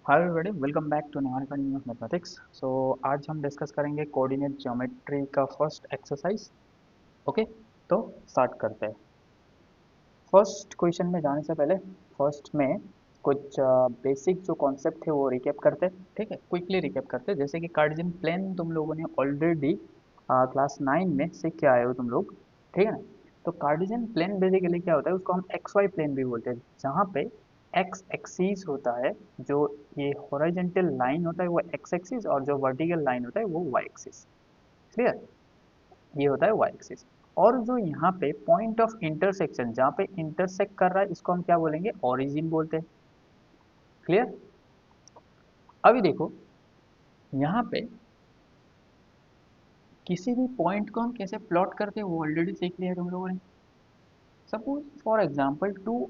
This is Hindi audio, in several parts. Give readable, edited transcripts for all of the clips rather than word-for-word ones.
Hi everybody, welcome back to non academy of mathematics. So आज हम डिस्कस करेंगे कोऑर्डिनेट ज्योमेट्री का फर्स्ट एक्सरसाइज। ओके, तो स्टार्ट करते हैं। फर्स्ट क्वेश्चन में जाने से पहले फर्स्ट में कुछ बेसिक जो कॉन्सेप्ट है वो रिकैप करते हैं। ठीक है, क्विकली रिकैप करते हैं। जैसे कि कार्टेशियन प्लेन तुम लोगों ने ऑलरेडी क्लास 9 में सीख के आए हो तुम लोग। ठीक है ना। तो कार्टेशियन प्लेन बेसिकली क्या होता है, उसको हम एक्स वाई प्लेन भी बोलते हैं, जहाँ पे एक्स एक्सिस होता है, जो ये हॉरिजॉन्टल लाइन होता है वो एक्स एक्सिस, और जो वर्टिकल लाइन होता है वो वाई एक्सिस। क्लियर, ये होता है वाई एक्सिस। और जो यहाँ पे पॉइंट ऑफ इंटरसेक्शन जहाँ पे इंटरसेक्ट कर रहा है, इसको हम क्या बोलेंगे, ओरिजिन बोलते हैं। क्लियर। अभी देखो, यहाँ पे किसी भी पॉइंट को हम कैसे प्लॉट करते हैं वो ऑलरेडी सीख लिया है तुम लोगों ने। सपोज फॉर एग्जांपल 2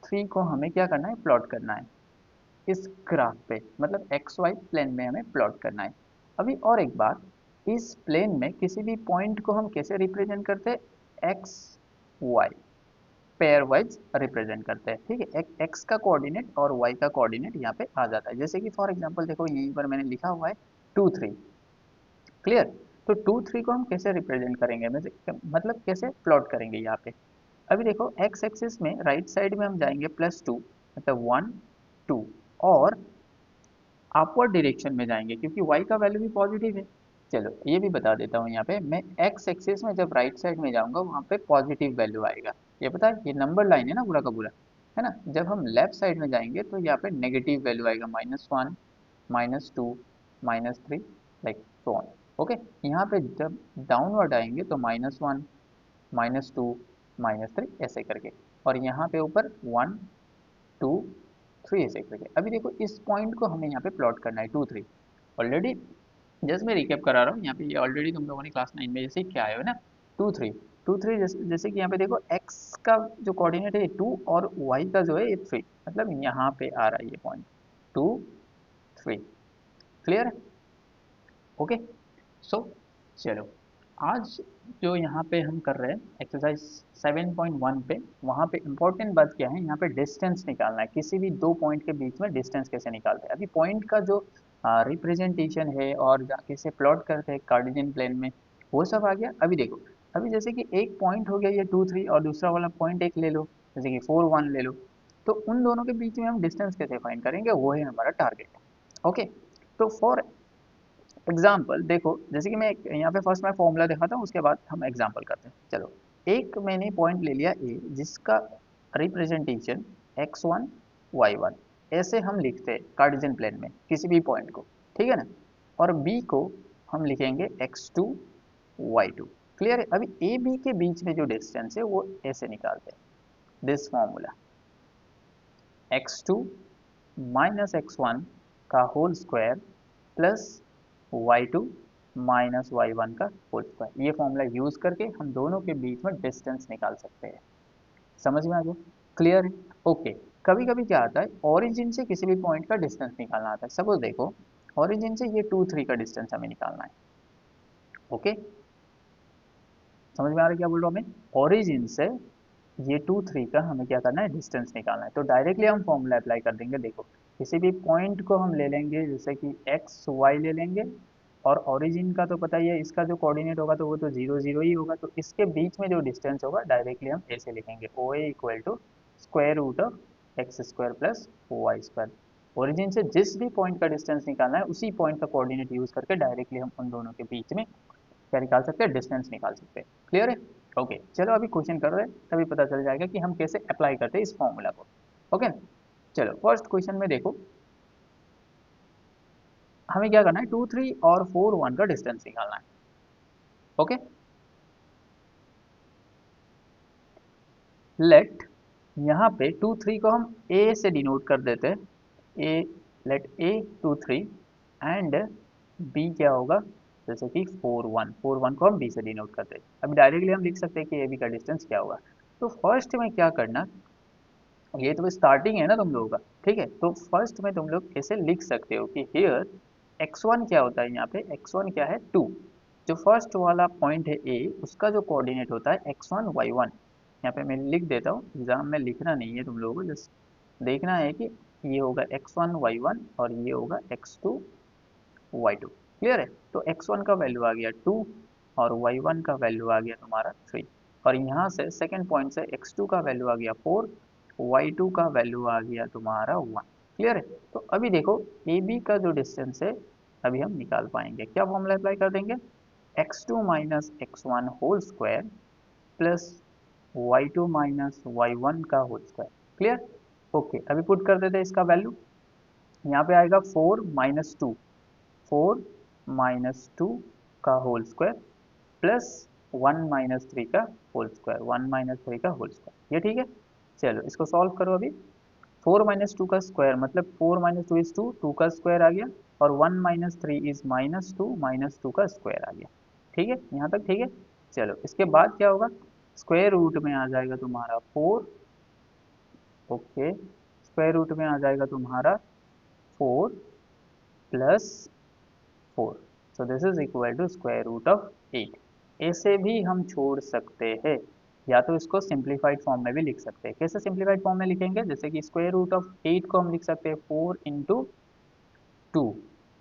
3 को हमें क्या करना है, प्लॉट करना है इस ग्राफ पे, मतलब एक्स वाई प्लेन में हमें प्लॉट करना है। अभी और एक बात, इस प्लेन में किसी भी पॉइंट को हम कैसे रिप्रेजेंट करते हैं, x y pairwise represent करते हैं। ठीक है, एक एक्स का कोऑर्डिनेट और वाई का कोऑर्डिनेट यहाँ पे आ जाता है। जैसे कि फॉर एग्जांपल देखो, यहीं पर मैंने लिखा हुआ है 2 3। क्लियर। तो 2 3 को हम कैसे रिप्रेजेंट करेंगे, मतलब कैसे प्लॉट करेंगे यहाँ पे। अभी देखो, एक्स एक्सिस में राइट साइड में हम जाएंगे +2, मतलब 1 2, और अपवर्ड डायरेक्शन में जाएंगे क्योंकि y का वैल्यू भी पॉजिटिव है। चलो ये भी बता देता हूँ, यहाँ पे मैं x एक्सिस में जब राइट साइड में जाऊंगा वहाँ पे पॉजिटिव वैल्यू आएगा। ये पता है, ये नंबर लाइन है ना पूरा का पूरा, है ना। जब हम लेफ्ट साइड में जाएंगे तो यहाँ पे नेगेटिव वैल्यू आएगा, -1 -2 -3, लाइक सो ऑन। ओके, यहाँ पे जब डाउनवर्ड आएंगे तो -1 -2 -3 ऐसे करके, और यहाँ पे ऊपर 1 2 3 ऐसे करके। अभी देखो, इस पॉइंट को हमें यहाँ पे प्लॉट करना है 2 3। ऑलरेडी जस्ट मैं रिकैप करा रहा हूँ, यहाँ पे ये ऑलरेडी तुम लोगों ने क्लास 9 में जैसे क्या आए हो ना, 2 3 जैसे कि यहाँ पे देखो, एक्स का जो कोऑर्डिनेट है 2 और वाई का जो है ये 3, मतलब यहाँ पे आ रहा है ये पॉइंट 2 3। क्लियर है। ओके। सो चलो, आज जो यहाँ पे हम कर रहे हैं एक्सरसाइज 7.1 पे, वहाँ पे इम्पोर्टेंट बात क्या है, यहाँ पे डिस्टेंस निकालना है। किसी भी दो पॉइंट के बीच में डिस्टेंस कैसे निकालते हैं। अभी पॉइंट का जो रिप्रेजेंटेशन है और कैसे प्लॉट करते हैं कार्टेशियन प्लेन में, वो सब आ गया। अभी देखो, अभी जैसे कि एक पॉइंट हो गया ये 2 3, और दूसरा वाला पॉइंट एक ले लो, जैसे कि 4 1 ले लो। तो उन दोनों के बीच में हम डिस्टेंस कैसे फाइंड करेंगे, वो है हमारा टारगेट। ओके। तो फॉर एग्जाम्पल देखो, जैसे कि मैं यहाँ पे फर्स्ट मैं फॉर्मूला दिखाता हूँ, उसके बाद हम एग्जाम्पल करते हैं। चलो, एक मैंने पॉइंट ले लिया ए, जिसका रिप्रेजेंटेशन x1 y1 ऐसे हम लिखते हैं कार्टेशियन प्लेन में किसी भी पॉइंट को। ठीक है ना। और बी को हम लिखेंगे x2 y2। क्लियर है। अभी ए बी के बीच में जो डिस्टेंस है वो ऐसे निकालते हैं, दिस फॉर्मूला x2 -x1 का whole square plus y2 -y1 का होल स्क्वायर। ये फॉर्मूला यूज करके हम दोनों के बीच में डिस्टेंस निकाल सकते हैं। समझ में आ गया। क्लियर है। ओके। कभी कभी क्या आता है, ओरिजिन से किसी भी पॉइंट का डिस्टेंस निकालना आता है। सपोज देखो, ओरिजिन से ये 2 3 का डिस्टेंस हमें निकालना है। ओके, समझ में आ रहा है क्या बोल रहा हूँ मैं। ओरिजिन से ये 2 3 का हमें क्या करना है, डिस्टेंस निकालना है। तो डायरेक्टली हम फॉर्मूला अप्लाई कर देंगे। देखो, किसी भी पॉइंट को हम ले लेंगे, जैसे कि एक्स वाई ले लेंगे, और ओरिजिन का तो पता ही है, इसका जो कोऑर्डिनेट होगा तो वो तो 0 0 ही होगा। तो इसके बीच में जो डिस्टेंस होगा डायरेक्टली हम ऐसे लिखेंगे, O A equal to square root of x² plus y²। Origin से जिस भी पॉइंट का डिस्टेंस निकालना है, उसी पॉइंट का कोऑर्डिनेट यूज करके डायरेक्टली हम उन दोनों के बीच में क्या निकाल सकते हैं, डिस्टेंस निकाल सकते हैं। क्लियर है। ओके, चलो अभी क्वेश्चन कर रहे हैं, तभी पता चल जाएगा कि हम कैसे अप्लाई करते हैं इस फॉर्मूला को। ओके, चलो फर्स्ट क्वेश्चन में देखो, हमें क्या करना है, 2 3 और 4 1 का डिस्टेंस निकालना है। ओके, लेट यहाँ पे 2 3 को हम ए से डिनोट कर देते हैं। ए, लेट ए 2 3 एंड बी क्या होगा, जैसे कि 4 1 को हम बी से डिनोट करते हैं। अभी डायरेक्टली हम लिख सकते हैं कि ए बी का डिस्टेंस क्या होगा। तो फर्स्ट में क्या करना, ये तो स्टार्टिंग है ना तुम लोगों का। ठीक है, तो फर्स्ट में तुम लोग ऐसे लिख सकते हो कि हियर x1 क्या होता है, यहाँ पे x1 क्या है 2। जो फर्स्ट वाला पॉइंट है ए, उसका जो कोऑर्डिनेट होता है x1 y1। यहाँ पे मैं लिख देता हूँ, एग्जाम में लिखना नहीं है तुम लोगों को, जस्ट देखना है कि ये होगा x1 y1 और ये होगा x2 y2। क्लियर है? तो x1 का वैल्यू आ गया 2 और y1 का वैल्यू आ गया तुम्हारा 3 और यहाँ से सेकंड पॉइंट से x2 का वैल्यू आ गया 4, y2 का वैल्यू आ गया तुम्हारा 1। क्लियर है? तो अभी देखो ए बी का जो डिस्टेंस है अभी हम निकाल पाएंगे। क्या फॉर्मूला अप्लाई कर देंगे? x2 minus x1 whole square plus y2 minus y1 का होल स्क्वायर। क्लियर? ओके, अभी पुट कर देते हैं इसका वैल्यू। यहाँ पे आएगा 4 माइनस टू का होल स्क्वायर प्लस 1 - 3 का होल स्क्वायर, 1 - 3 का होल स्क्वायर। ये ठीक है? चलो इसको सॉल्व करो अभी। 4 - 2 का स्क्वायर मतलब 4 - 2 इज 2, 2 का स्क्वायर आ गया और 1 - 3 इज -2 का स्क्वायर आ गया। ठीक है? यहाँ तक ठीक है? चलो इसके बाद क्या होगा? स्क्वायर रूट में आ जाएगा तुम्हारा 4। ओके, स्क्वायर रूट में आ जाएगा तुम्हारा 4 plus 4। So this is equal to square root of 8। ऐसे भी हम छोड़ सकते हैं, या तो इसको सिंप्लीफाइड फॉर्म में भी लिख सकते हैं। कैसे सिंप्लीफाइड फॉर्म में लिखेंगे? जैसे कि स्क्वायर रूट ऑफ 8 को हम लिख सकते हैं 4 इंटू 2।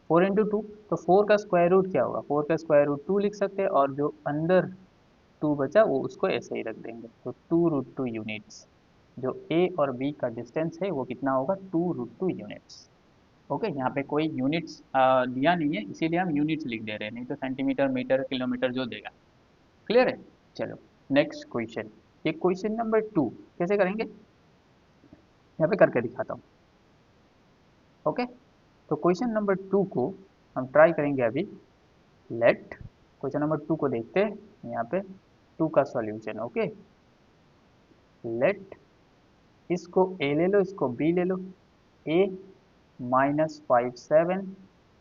4 इंटू 2, तो 4 का स्क्वायर रूट क्या होगा? 4 का स्क्वायर रूट 2 लिख सकते हैं और जो अंदर 2 बचा वो उसको ऐसे ही रख देंगे। तो 2√2 यूनिट्स। जो ए और बी का डिस्टेंस है वो कितना होगा? 2√2 यूनिट्स। ओके, यहाँ पे कोई यूनिट्स दिया नहीं है इसीलिए हम यूनिट्स लिख दे रहे हैं, नहीं तो सेंटीमीटर मीटर किलोमीटर जो देगा। क्लियर है? चलो नेक्स्ट क्वेश्चन। ये क्वेश्चन नंबर 2 कैसे करेंगे यहाँ पे करके दिखाता हूँ। ओके, तो क्वेश्चन नंबर 2 को हम ट्राई करेंगे अभी। लेट क्वेश्चन नंबर 2 को देखते हैं यहाँ पे 2 का सॉल्यूशन। ओके, लेट इसको ए ले लो, इसको बी ले लो। ए -5 7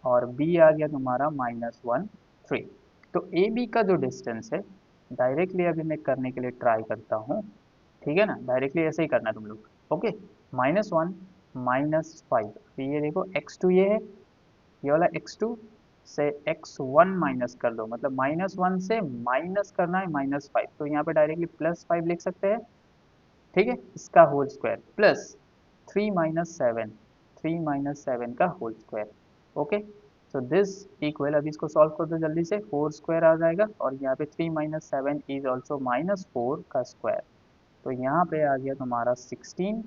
और बी आ गया तुम्हारा -1 3। तो ए बी का जो डिस्टेंस है डायरेक्टली अभी मैं करने के लिए ट्राई करता हूँ। ठीक है ना? डायरेक्टली ऐसे ही करना तुम लोग। ओके, -1 -5, तो ये देखो x2 ये है, ये वाला x2 से x1 माइनस कर दो, मतलब -1 से माइनस करना है -5, तो यहाँ पे डायरेक्टली +5 लिख सकते हैं। ठीक है, इसका होल स्क्वायर प्लस 3 - 7, 3 - 7 का whole square. Okay, so this equal, अभी इसको सॉल्व कर दो जल्दी से, 4 स्क्वायर आ जाएगा और यहाँ पे 3 - 7 इज ऑल्सो -4 का स्क्वायर। तो यहाँ पे आ गया तुम्हारा 16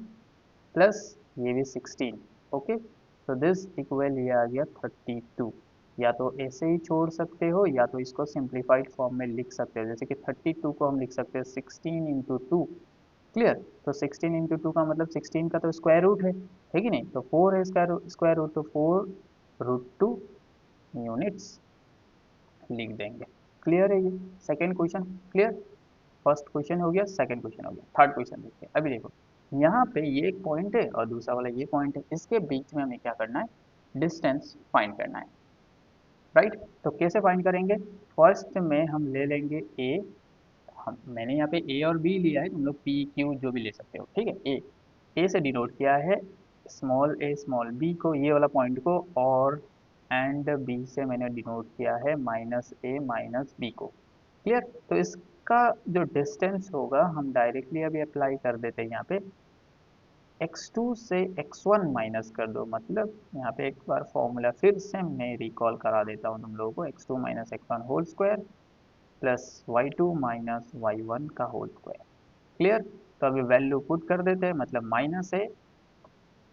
प्लस ये भी 16। ओके, तो दिस इक्वल ये आ गया 32। या तो ऐसे ही छोड़ सकते हो या तो इसको सिंप्लीफाइड फॉर्म में लिख सकते हो, जैसे कि 32 को हम लिख सकते हैं 16 × 2। क्लियर? तो 16 × 2 का मतलब 16 का तो स्क्वायर रूट है कि नहीं? तो 4 है स्क्वायर रूट, तो 4√2 यूनिट्स लिख देंगे। क्लियर है? ये second question clear. First question हो गया, सेकंड क्वेश्चन हो गया। थर्ड क्वेश्चन देखते हैं। अभी देखो यहाँ पे ये एक पॉइंट है और दूसरा वाला ये पॉइंट है, इसके बीच में हमें क्या करना है? डिस्टेंस फाइंड करना है। राइट? तो कैसे फाइंड करेंगे? फर्स्ट में हम ले लेंगे ए। हम मैंने यहाँ पे ए और बी लिया है, तुम लोग पी क्यू जो भी ले सकते हो। ठीक है? ए से डिनोट किया है स्मॉल ए स्मॉल बी को, ये वाला पॉइंट को, और एंड बी से मैंने डिनोट किया है -a -b को। क्लियर? तो इसका जो डिस्टेंस होगा हम डायरेक्टली अभी अप्लाई कर देते हैं यहाँ पे। x2 से x1 माइनस कर दो, मतलब यहाँ पे एक बार फॉर्मूला फिर से मैं रिकॉल करा देता हूँ तुम लोगों को। x2 - x1 whole square plus y2 - y1 का होल स्क्वायर। क्लियर? तो अभी वैल्यू पुट कर देते हैं, मतलब माइनस ए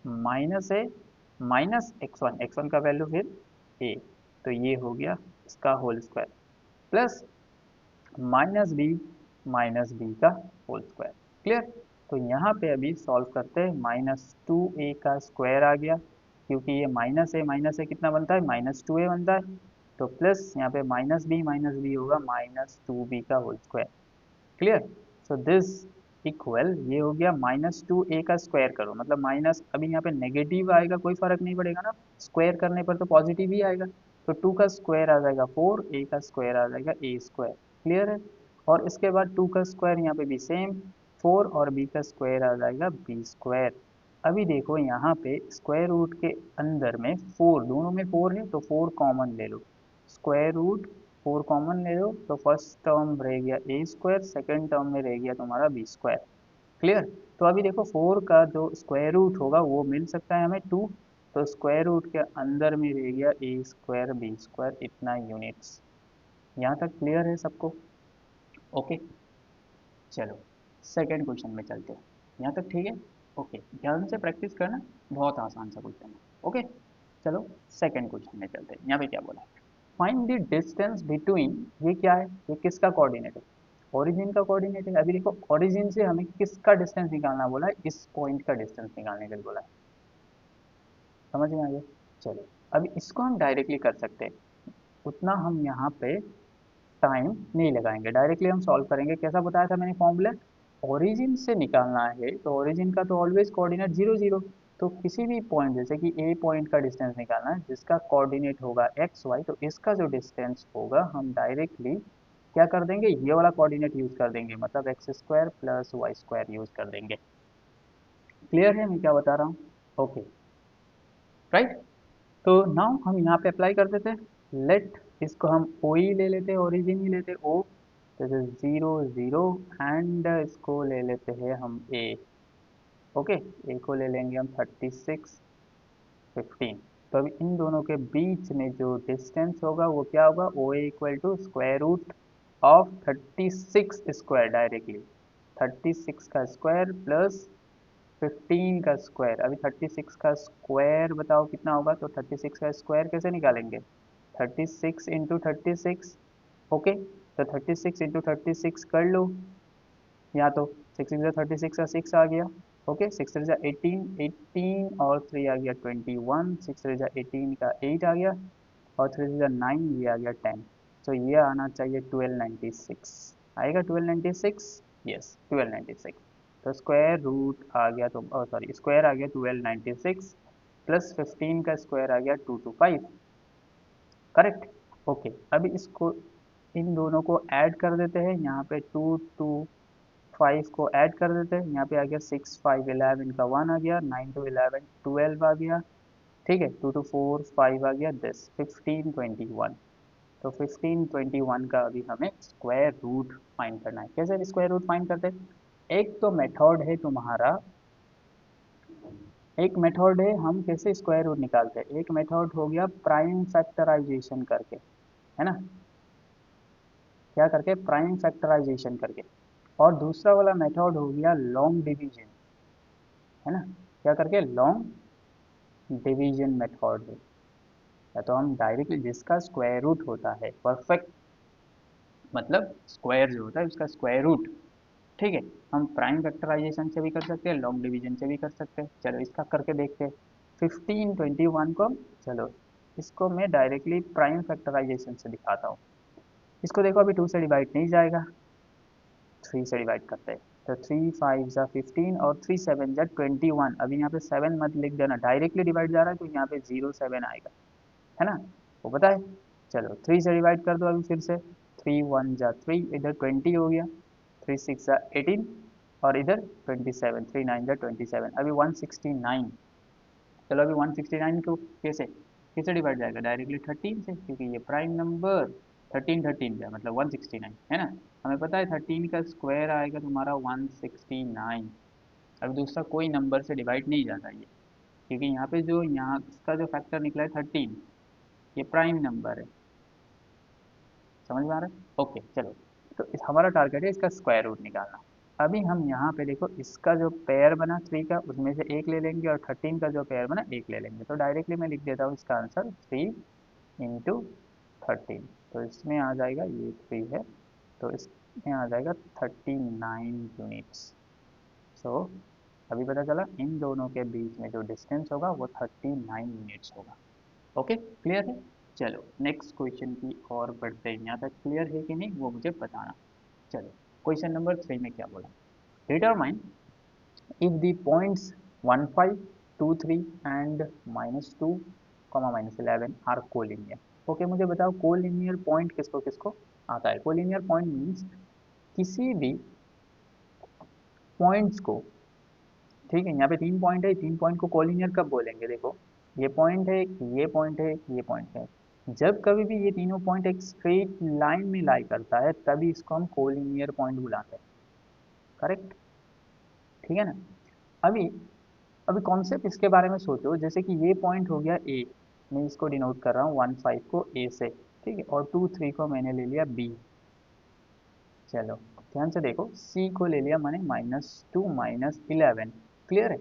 -x1 का वैल्यू फिर a, तो ये हो गया इसका होल स्क्वायर प्लस -b का होल स्क्वायर। क्लियर? तो यहाँ पे अभी सॉल्व करते हैं। -2a का स्क्वायर आ गया, क्योंकि ये माइनस ए कितना बनता है? -2a बनता है। तो प्लस यहाँ पे -b होगा -2b का whole square. Clear? So this equal ये हो गया -2a का स्क्वायर करो, मतलब माइनस, अभी यहाँ पे नेगेटिव आएगा कोई फर्क नहीं पड़ेगा ना, स्क्वायर करने पर तो पॉजिटिव ही आएगा। तो 2 का स्क्वायर आ जाएगा 4, a का स्क्वायर आ जाएगा a स्क्वायर। क्लियर है? और इसके बाद 2 का स्क्वायर यहाँ पे भी सेम, 4 और b का स्क्वायर आ जाएगा b स्क्वायर। अभी देखो यहाँ पे स्क्वायर रूट के अंदर में 4, दोनों में 4 है तो 4 कॉमन ले लो। स्क्वायर रूट 4 कॉमन ले लो तो फर्स्ट टर्म रह गया ए स्क्वायर, सेकेंड टर्म में रह गया तुम्हारा बी स्क्वायर। क्लियर। तो अभी देखो 4 का जो स्क्वायर रूट होगा वो मिल सकता है हमें 2, तो स्क्वायर रूट के अंदर में रह गया ए स्क्वायर बी स्क्वायर इतना यूनिट्स। यहाँ तक क्लियर है सबको? ओके, चलो सेकंड क्वेश्चन में चलते हैं। यहाँ तक ठीक है? ओके, ध्यान से प्रैक्टिस करना, बहुत आसान सा क्वेश्चन है। ओके, चलो सेकंड क्वेश्चन में चलते हैं। यहाँ पे क्या बोला है? फाइंड द डिस्टेंस बिटवीन, ये क्या है, ये किसका कोऑर्डिनेट है? ओरिजिन का कोऑर्डिनेट है। अभी देखो ओरिजिन से हमें किसका डिस्टेंस निकालना बोला है? इस पॉइंट का डिस्टेंस निकालने के लिए बोला है। समझ में आ गया? चलो, अभी इसको हम डायरेक्टली कर सकते हैं, उतना हम यहाँ पे टाइम नहीं लगाएंगे, डायरेक्टली हम सॉल्व करेंगे। कैसा बताया था मैंने फॉर्मूला? ओरिजिन से निकालना है तो ओरिजिन का तो ऑलवेज कोऑर्डिनेट 0 0, तो किसी भी पॉइंट जैसे कि ए पॉइंट का डिस्टेंस निकालना है जिसका कोऑर्डिनेट होगा एक्स वाई, तो इसका जो डिस्टेंस होगा हम डायरेक्टली क्या कर देंगे, ये वाला कोऑर्डिनेट यूज कर देंगे, मतलब x square plus y square use कर देंगे। क्लियर है मैं क्या बता रहा हूँ? Okay, right. तो नाउ हम यहाँ पे अप्लाई कर देते हैं। लेट इसको हम ओ ही ले लेते हैं, ओरिजिन ही लेते हैं ओ, तो 0 0 एंड इसको ले लेते हैं हम ए। ओके, ए को ले लेंगे हम 36 15। तो अभी इन दोनों के बीच में जो डिस्टेंस होगा वो क्या होगा? O A equal to square root of 36 square, directly 36 का स्क्वायर प्लस 15 का स्क्वायर। अभी 36 का स्क्वायर बताओ कितना होगा? तो 36 का स्क्वायर कैसे निकालेंगे? 36 इंटू 36। ओके, तो 36 इंटू 36 कर लो, या तो 6 इंटू 36 का 6 आ गया। ओके, 6 3 18, 18 और 3 आ गया 21, 6 3 18 का 8 आ गया, और 3 9, ये आ गया 10। तो ये आना चाहिए 1296, आएगा 1296, यस 1296। तो स्क्वायर रूट आ गया, तो सॉरी स्क्वायर आ गया 1296 प्लस 15 का स्क्वायर आ गया 225, करेक्ट। ओके, अभी इसको इन दोनों को ऐड कर देते हैं, यहाँ पे 2 2 5 को ऐड कर देते हैं, यहाँ पे आ गया 6 5 11 का 1 आ गया, 9 टू 11 12 आ गया, ठीक है, 2 टू 4 5 आ गया 10, 15 21। तो 15 21 का अभी हमें स्क्वायर रूट फाइंड करना है। कैसे स्क्वायर रूट फाइंड करते हैं? एक तो मेथड है तुम्हारा, एक मेथड है हम कैसे स्क्वायर रूट निकालते हैं, एक मेथड हो गया प्राइम फैक्टराइजेशन करके, है ना, क्या करके? प्राइम फैक्टराइजेशन करके। और दूसरा वाला मेथड हो गया लॉन्ग डिवीजन, है ना, क्या करके? लॉन्ग डिवीजन मेथड है। या तो हम डायरेक्टली जिसका स्क्वायर रूट होता है परफेक्ट, मतलब स्क्वायर जो होता है उसका स्क्वायर रूट, ठीक है, हम प्राइम फैक्टराइजेशन से भी कर सकते हैं, लॉन्ग डिवीजन से भी कर सकते हैं। चलो इसका करके देखते हैं। 15 21 को, चलो इसको मैं डायरेक्टली प्राइम फैक्टराइजेशन से दिखाता हूँ। इसको देखो अभी 2 से डिवाइड नहीं जाएगा, 3 से डिवाइड करते हैं। तो 3 5 जा 15 और 3 7 जा 21। अभी यहाँ पे 7 मत लिख देना, डायरेक्टली डिवाइड जा रहा है तो यहाँ पे 0 7 आएगा, है ना, वो पता है। चलो 3 से डिवाइड कर दो अभी फिर से, 3 1 जा 3, इधर 20 हो गया, 3 6 जा 18, और इधर 27, 3 9 जा 27, अभी 169। चलो अभी 169 को कैसे कैसे डिवाइड जाएगा? डायरेक्टली 13 से, क्योंकि ये प्राइम नंबर 13 13 का मतलब 169, है ना। हमें पता है 13 का स्क्वायर आएगा तुम्हारा 169। अब दूसरा कोई नंबर से डिवाइड नहीं जाता ये, क्योंकि यहाँ पे जो यहाँ इसका जो फैक्टर निकला है 13, ये प्राइम नंबर है। समझ में आ रहा है? ओके, चलो, तो हमारा टारगेट है इसका स्क्वायर रूट निकालना। अभी हम यहाँ पे देखो इसका जो पेयर बना 3 का, उसमें से एक ले लेंगे, और 13 का जो पेयर बना एक ले लेंगे। तो डायरेक्टली मैं लिख देता हूँ इसका आंसर 3 इंटू 13। तो इसमें आ जाएगा, ये 3 है तो इसमें आ जाएगा 39 यूनिट्स। सो अभी पता चला इन दोनों के बीच में जो डिस्टेंस होगा वो 39 यूनिट्स होगा। ओके, क्लियर है? चलो नेक्स्ट क्वेश्चन की ओर बढ़ते हैं। यहाँ तक क्लियर है कि नहीं वो मुझे बताना। चलो क्वेश्चन नंबर 3 में क्या बोला? Determine if the points 1 5 2 3 and -2 -11 are collinear। Okay, मुझे बताओ कोलिनियर पॉइंट किसको किसको आता है? कोलिनियर पॉइंट मीन्स किसी भी पॉइंट्स को, ठीक है, यहाँ पे 3 पॉइंट है, 3 पॉइंट को कोलिनियर कब बोलेंगे? देखो ये पॉइंट है, ये पॉइंट है, ये पॉइंट है, जब कभी भी ये तीनों पॉइंट एक स्ट्रेट लाइन में लाई करता है तभी इसको हम कोलिनियर पॉइंट बुलाते हैं, करेक्ट। ठीक है ना। अभी अभी कॉन्सेप्ट इसके बारे में सोचो, जैसे कि ये पॉइंट हो गया ए, मैं इसको डिनोट कर रहा हूँ 1 5 को ए से, ठीक है, और 2 3 को मैंने ले लिया बी। चलो ध्यान से देखो, सी को ले लिया मैंने -2 -11। क्लियर है।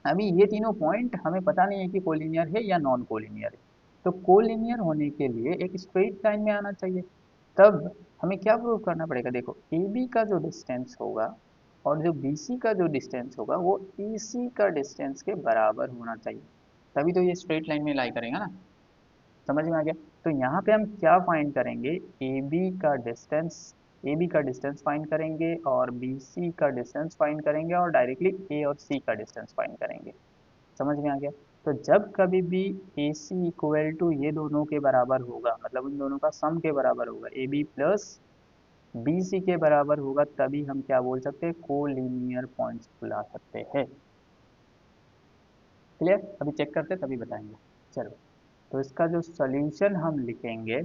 अभी ये तीनों पॉइंट हमें पता नहीं है कि कोलिनियर है या नॉन कोलिनियर है। तो कोलिनियर होने के लिए एक स्ट्रेट लाइन में आना चाहिए। तब हमें क्या प्रूव करना पड़ेगा, देखो ए बी का जो डिस्टेंस होगा और जो बी सी का जो डिस्टेंस होगा वो ए सी का डिस्टेंस के बराबर होना चाहिए, तभी तो ये स्ट्रेट लाइन में लाई करेगा ना। समझ में आ गया। तो यहाँ पे हम क्या फाइंड करेंगे, ए बी का डिस्टेंस फाइंड करेंगे और बी सी का डिस्टेंस फाइंड करेंगे और डायरेक्टली ए और सी का डिस्टेंस फाइंड करेंगे। समझ में आ गया। तो जब कभी भी ए सी इक्वल टू ये दोनों के बराबर होगा, मतलब उन दोनों का सम के बराबर होगा, A B plus B C के बराबर होगा, तभी हम क्या बोल सकते हैं, कोलिनियर पॉइंट्स बुला सकते हैं। क्लियर। अभी चेक करते हैं तभी बताएंगे। चलो, तो इसका जो सॉल्यूशन हम लिखेंगे,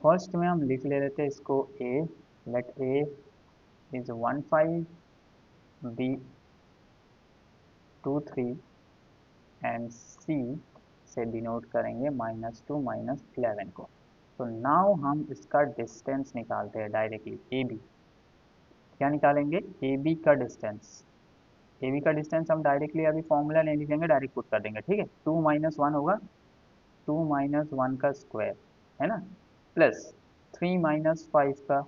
फर्स्ट में हम लिख ले लेते हैं इसको A, let A is 1 5, B 2 3 and C से डिनोट करेंगे -2 -11 को। तो नाउ हम इसका डिस्टेंस निकालते हैं डायरेक्टली, ए बी। क्या निकालेंगे, ए बी का डिस्टेंस। ए बी का डिस्टेंस हम डायरेक्टली अभी फॉर्मूला नहीं लिखेंगे, डायरेक्ट पुट कर देंगे, ठीक है। 2 -1 होगा, 2 -1 का स्क्वायर, है ना, प्लस 3 -5 का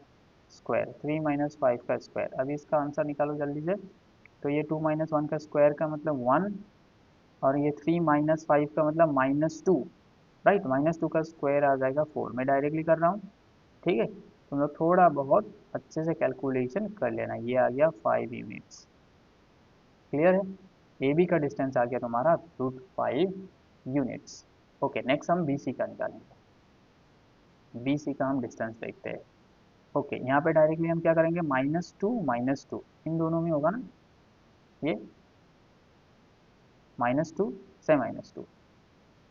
स्क्वायर, 3 -5 का स्क्वायर। अभी इसका आंसर निकालो जल्दी से। तो ये 2 -1 का स्क्वायर का मतलब 1, और ये 3 -5 का मतलब -2, राइट। -2 का स्क्वायर आ जाएगा 4। मैं डायरेक्टली कर रहा हूँ, ठीक है। तुम लोग थोड़ा बहुत अच्छे से कैलकुलेशन कर लेना। ये आ गया 5 यूनिट्स। क्लियर है। ए बी का डिस्टेंस आ गया तुम्हारा √5 यूनिट्स। ओके, नेक्स्ट हम बी सी का निकालेंगे। बी सी का हम डिस्टेंस देखते हैं। ओके, यहाँ पे डायरेक्टली हम क्या करेंगे, -2 -2 इन दोनों में होगा ना, ये -2 से -2,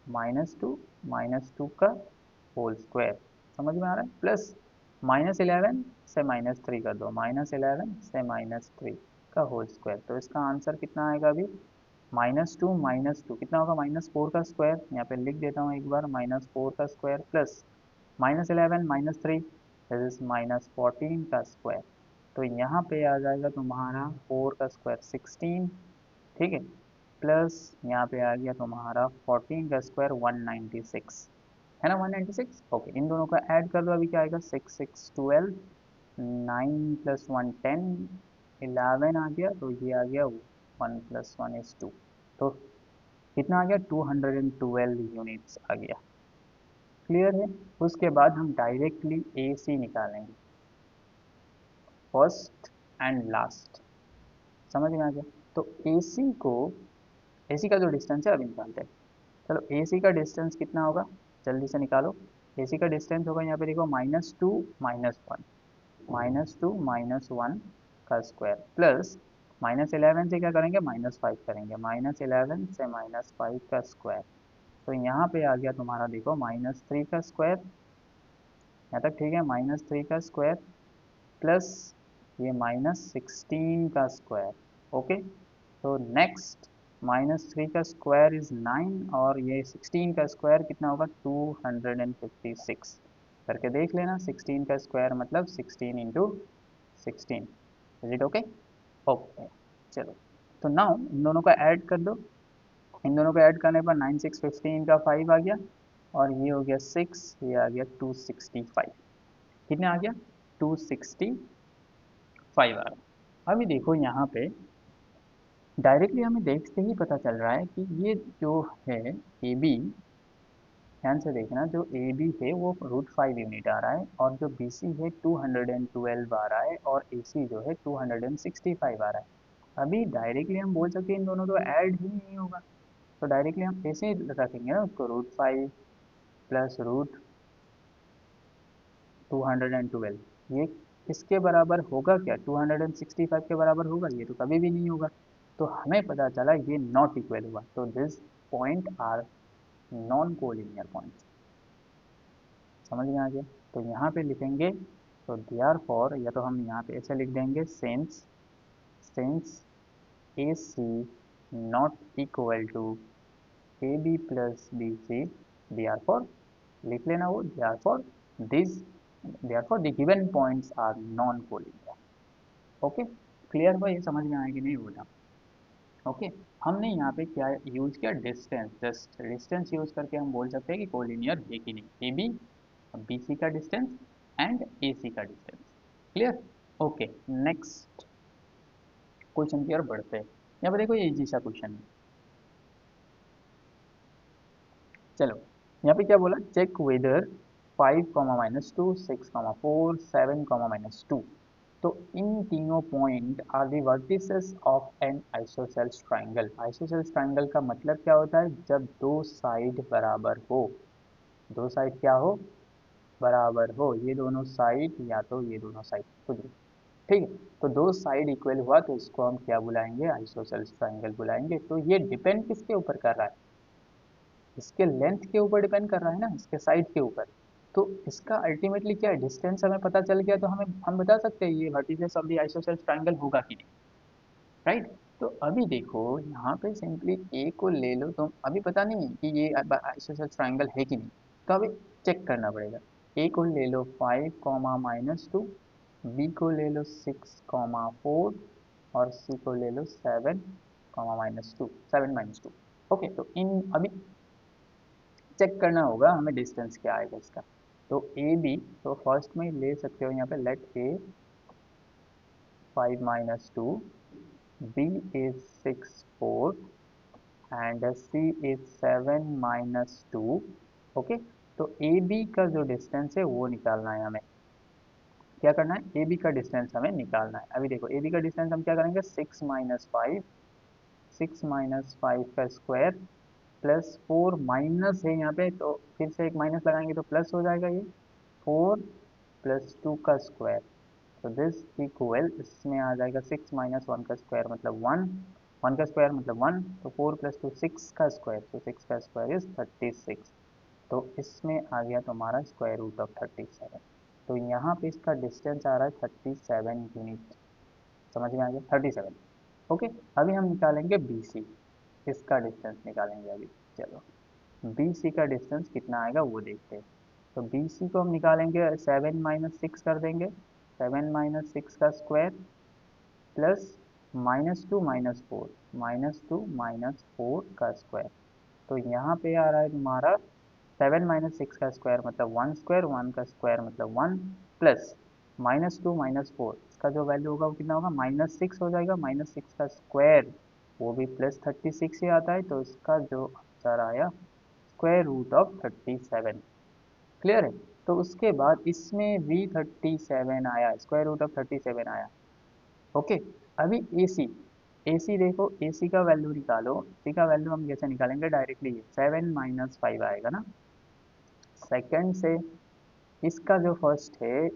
-2 का होल स्क्वायर, समझ में आ रहा है, प्लस -11 से -3 कर दो, -11 से -3 का होल स्क्वायर। तो इसका आंसर कितना आएगा अभी, -2 कितना होगा, -4 का स्क्वायर, यहाँ पे लिख देता हूँ एक बार, -4 का स्क्वायर प्लस -11 -3 दिस इज -14 का स्क्वायर। तो यहाँ पे आ जाएगा तुम्हारा 4 का स्क्वायर 16, ठीक है, प्लस यहाँ पे आ गया तुम्हारा 14 का स्क्वायर 196, है ना, 196। ओके, इन दोनों का ऐड कर दो, अभी क्या आएगा, 6 6 12, 9 + 1 10, 11 आ गया, तो ये आ गया 1 + 1 is 2। तो कितना आ गया, 212 यूनिट्स आ गया। क्लियर है। उसके बाद हम डायरेक्टली ए सी निकालेंगे, फर्स्ट एंड लास्ट। समझ में आ गया। तो ए सी को, ए सी का जो डिस्टेंस है अभी निकालते हैं। चलो, ए सी का डिस्टेंस कितना होगा, जल्दी से निकालो। ए सी का डिस्टेंस होगा, यहाँ पे देखो, -2 -1, -2 -1 का स्क्वायर प्लस -11 से क्या करेंगे, -5 करेंगे, -11 से -5 का स्क्वायर। तो यहाँ पे आ गया तुम्हारा, देखो, -3 का स्क्वायर, यहाँ तक ठीक है, -3 का स्क्वायर प्लस ये -16 का स्क्वायर। ओके, तो नेक्स्ट -3 का स्क्वायर इज 9, और ये 16 का स्क्वायर कितना होगा, 256 करके देख लेना। 16 का स्क्वायर मतलब 16 into 16। Is it okay. Okay, चलो, तो नाउ इन दोनों का ऐड कर दो। इन दोनों को ऐड करने पर 9 6 15 का 5 आ गया, और ये हो गया 6, ये आ गया 265। कितने आ गया, 265 आ रहा। अभी देखो यहाँ पे डायरेक्टली हमें देखते ही पता चल रहा है कि ये जो है ए बी, ध्यान से देखना, जो ए बी है वो √5 यूनिट आ रहा है, और जो बी सी है 212 आ रहा है, और ए सी जो है 265 आ रहा है। अभी डायरेक्टली हम बोल सकते हैं इन दोनों तो ऐड ही नहीं होगा, तो डायरेक्टली हम ऐसे ही रखेंगे ना उसको, √5 प्लस √212, ये किसके बराबर होगा, क्या 265 के बराबर होगा, ये तो कभी भी नहीं होगा। तो हमें पता चला ये नॉट इक्वल हुआ, तो this point are non collinear point. समझ में आ गया। तो यहाँ पे लिखेंगे तो देयरफॉर या तो हम यहाँ पे ऐसे लिख देंगे since A C not equal to A B plus B C, therefore लिख लेना वो, this therefore the given points are non collinear. Okay, clear हुआ? ये समझ में आया कि नहीं बोला? ओके, हमने यहाँ पे क्या यूज किया, डिस्टेंस, जस्ट डिस्टेंस यूज करके हम बोल सकते हैं कि कोलिनियर है कि नहीं, ए बी, बी सी का डिस्टेंस एंड ए सी का distance. Clear? Okay, next question की ओर बढ़ते हैं। यहाँ पे देखो ये इजी सा क्वेश्चन है। चलो, यहाँ पे क्या बोला, चेक वेदर 5, -2, 6, 4, 7, -2, तो इन तीनों point are the vertices of an isosceles triangle. Isosceles triangle का मतलब क्या होता है, जब दो साइड बराबर हो, दो साइड क्या हो, बराबर हो, ये दोनों साइड या तो ये दोनों साइड कुछ भी, ठीक है। तो दो साइड इक्वल हुआ तो इसको हम क्या बुलाएंगे, आइसोसेल्स ट्राइंगल बुलाएंगे। तो ये डिपेंड किसके ऊपर कर रहा है, इसके लेंथ के ऊपर डिपेंड कर रहा है ना, इसके साइड के ऊपर। तो इसका अल्टीमेटली क्या है, डिस्टेंस हमें पता चल गया तो हम बता सकते हैं ये vertices of the isosceles triangle होगा कि नहीं, राइट। तो अभी देखो यहाँ पे सिंपली ए को ले लो, तो अभी पता नहीं है कि ये आइसोसेल्स ट्रायंगल है कि नहीं, तो अभी चेक करना पड़ेगा। ए को ले लो 5, -2, बी को ले लो 6, 4, और सी को ले लो 7, -2, 7, -2। ओके, तो इन अभी चेक करना होगा हमें डिस्टेंस क्या आएगा इसका। तो ए बी, तो फर्स्ट में ले सकते हो यहाँ पे, let A 5, -2, B is 6, 4 and C is 7, -2। Okay, तो ए बी का जो डिस्टेंस है वो निकालना है हमें। क्या करना है, ए बी का डिस्टेंस हमें निकालना है। अभी देखो ए बी का डिस्टेंस हम क्या करेंगे, 6, -5, 6, -5 का स्क्वायर प्लस 4 माइनस है यहाँ पे, तो फिर से एक माइनस लगाएंगे तो प्लस हो जाएगा ये, 4 + 2 का स्क्वायर। तो दिस इक्वल, इसमें आ जाएगा 6 - 1 का स्क्वायर मतलब 1, 1 का स्क्वायर मतलब 1, तो 4 + 2 6 का स्क्वायर, तो 6 का स्क्वायर इज 36। तो इसमें आ गया तुम्हारा स्क्वायर रूट ऑफ 37। तो यहाँ पे इसका डिस्टेंस आ रहा है 37 यूनिट। समझ में आ गया, 37। ओके, अभी हम निकालेंगे बी सी, इसका डिस्टेंस निकालेंगे अभी। चलो, बी सी का डिस्टेंस कितना आएगा वो देखते हैं। तो बी सी को हम निकालेंगे, 7 - 6 कर देंगे, 7 - 6 का स्क्वायर प्लस -2 - 4, -2 - 4 का स्क्वायर। तो यहाँ पे आ रहा है तुम्हारा 7 - 6 का स्क्वायर मतलब 1 स्क्वायर, 1 का स्क्वायर मतलब 1, प्लस -2 - 4, इसका जो वैल्यू होगा वो कितना होगा, -6 हो जाएगा, -6 का स्क्वायर वो भी +36 ही आता है, तो इसका जो आंसर आया स्क्वायर रूट ऑफ 37। क्लियर है? तो उसके बाद इसमें भी 37 आया, स्क्वायर रूट ऑफ 37 आया। ओके, अभी ए सी, ए सी देखो, ए सी का वैल्यू निकालो, सी का वैल्यू हम कैसे निकालेंगे, डायरेक्टली 7 - 5 आएगा ना, सेकंड से इसका जो फर्स्ट है,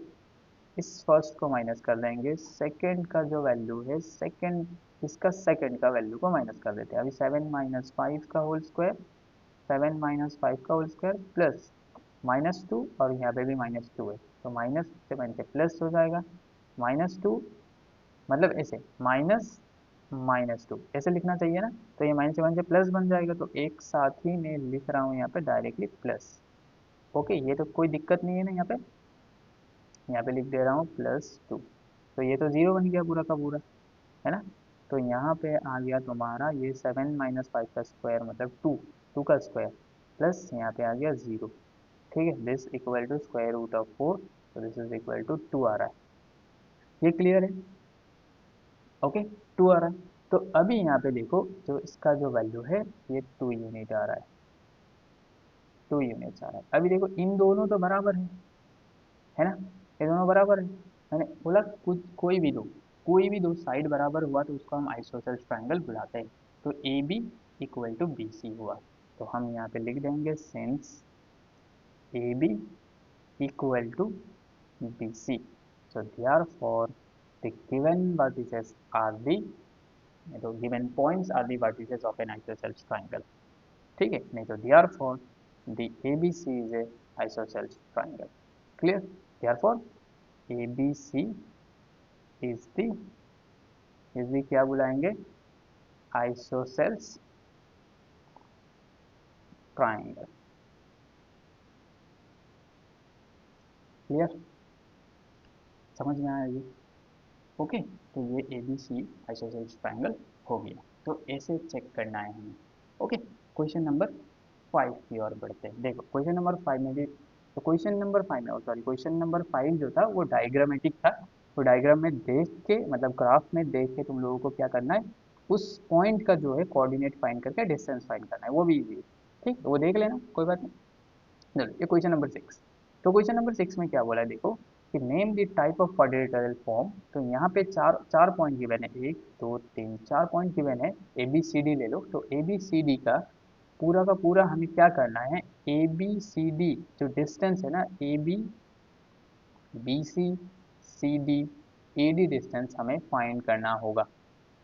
इस फर्स्ट को माइनस कर देंगे, सेकंड का जो वैल्यू है, सेकंड, इसका सेकंड का वैल्यू को माइनस कर देते हैं। अभी 7 - 5 का होल स्क्वायर, 7 - 5 का होल स्क्वायर प्लस -2, और यहाँ पे भी -2 है, तो माइनस से माइनस प्लस हो जाएगा, -2 मतलब ऐसे, -2 ऐसे लिखना चाहिए ना, तो ये माइनस से माइनस प्लस बन जाएगा, तो एक साथ ही मैं लिख रहा हूँ यहाँ पे डायरेक्टली प्लस। ओके, ये तो कोई दिक्कत नहीं है ना, यहाँ पे लिख दे रहा हूँ +2, तो ये तो जीरो बन गया पूरा का पूरा, है ना। तो यहाँ पे आ गया तुम्हारा ये 7 - 5 का स्क्वायर मतलब 2, 2 का स्क्वायर प्लस यहाँ पे आ गया 0। ठीक है, this equal to square root of 4, तो दिस इज इक्वल टू 2 आ रहा है। ये क्लियर है? ओके, 2 आ रहा है। तो अभी यहाँ पे देखो, जो इसका जो वैल्यू है ये 2 यूनिट आ रहा है, 2 यूनिट्स आ रहा है। अभी देखो इन दोनों तो बराबर है ना, ये दोनों बराबर है। मैंने बोला कुछ कोई भी दो साइड बराबर हुआ तो उसको हम आइसोसेल्स ट्रायंगल बुलाते हैं। तो A B equal to B C हुआ, तो हम यहाँ पे लिख देंगे since A B equal to BC. So therefore the given vertices are the, तो given points are the vertices of an isosceles triangle. ठीक है, नहीं तो therefore the ABC is a isosceles triangle. Clear? Therefore A B C is the क्या बुलाएंगे, आइसोसेल्स ट्राइंगल। क्लियर, समझ में आया ये? ओके, तो ये A B C isosceles triangle हो गया। तो ऐसे चेक करना है हमें। ओके, क्वेश्चन नंबर 5 की ओर बढ़ते हैं। देखो क्वेश्चन नंबर 5 में भी, तो क्वेश्चन नंबर 5 में, सॉरी, क्वेश्चन नंबर 5 जो था वो डायग्रामेटिक था। तो डायग्राम में देख के, मतलब ग्राफ में देख के तुम लोगों को क्या करना है, उस पॉइंट का जो है कोऑर्डिनेट फाइंड करके डिस्टेंस फाइंड करना है, वो भी इजी है। ठीक, तो वो देख लेना, कोई बात नहीं। चलो ये क्वेश्चन नंबर 6। तो क्वेश्चन नंबर 6 में क्या बोला है देखो, कि name the type of quadrilateral form. तो यहाँ पे चार चार पॉइंट गिवन है, 1 2 3 4 पॉइंट गिवन है। ए बी सी डी ले लो। तो ए बी सी डी का पूरा हमें क्या करना है, ए बी सी डी जो डिस्टेंस है ना, A B B C C D A D distance हमें फाइंड करना होगा।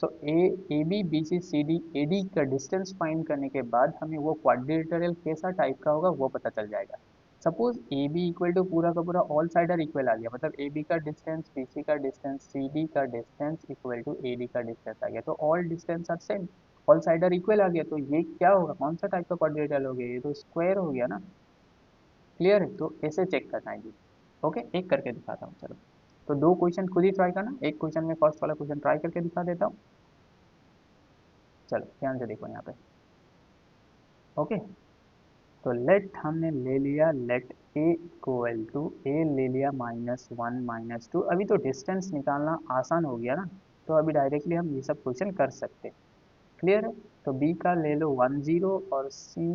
तो A B B C C D A D का डिस्टेंस फाइंड करने के बाद हमें वो क्वाड्रिलेटरल कैसा टाइप का होगा वो पता चल जाएगा। Suppose A B equal to पूरा का पूरा ऑल साइडर इक्वल आ गया, मतलब ए बी का डिस्टेंस, बी सी का डिस्टेंस, सी डी का distance equal to A D का डिस्टेंस आ गया, तो all distance are same, all sides are equal आ गया। तो ये क्या होगा, कौन सा टाइप का क्वाड्रिलेटरल हो गया, ये तो स्क्वायर हो गया ना। क्लियर है, तो ऐसे चेक करना है जी। ओके, एक करके दिखाता हूँ, चलो। तो दो क्वेश्चन खुद ही ट्राई करना, एक क्वेश्चन में फर्स्ट वाला क्वेश्चन ट्राई करके दिखा देता हूँ। चलो ध्यान से देखो यहाँ पे। ओके, तो लेट हमने ले लिया, लेट ए इक्वल टू ए ले लिया -1 -2। अभी तो डिस्टेंस निकालना आसान हो गया ना, तो अभी डायरेक्टली हम ये सब क्वेश्चन कर सकते हैं। क्लियर है, तो बी का ले लो 1 0, और सी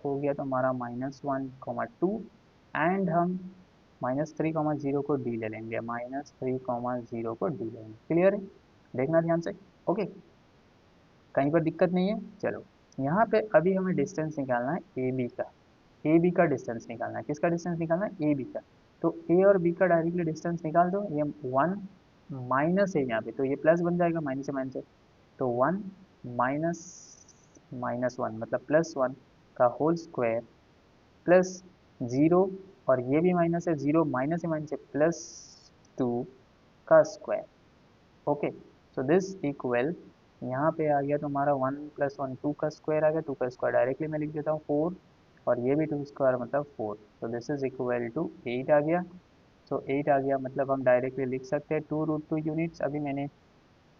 हो गया तो हमारा -1 2, एंड हम -3 0 को डी ले लेंगे, -3 0 को डी लेंगे। क्लियर है, देखना ध्यान से। ओके, कहीं पर दिक्कत नहीं है। चलो, यहाँ पे अभी हमें डिस्टेंस निकालना है ए बी का। ए बी का डिस्टेंस निकालना है, किसका डिस्टेंस निकालना है, ए बी का। तो ए और बी का डायरेक्टली डिस्टेंस निकाल दो। ये 1 माइनस है यहाँ पे, तो ये प्लस बन जाएगा, माइनस से माइनस है। तो 1 माइनस -1 मतलब +1 का होल स्क्वायर, प्लस 0, और ये भी माइनस है, 0 माइनस है, माइनस है, +2 का square. Okay, so this equal, यहाँ पे आ गया तुम्हारा 1 + 1 2 का स्क्वायर आ गया, 2 का स्क्वायर डायरेक्टली मैं लिख देता हूँ 4, और ये भी 2 स्क्वायर मतलब 4। तो दिस इज इक्वल टू 8 आ गया। सो 8 आ गया, मतलब हम डायरेक्टली लिख सकते हैं 2√2 यूनिट्स। अभी मैंने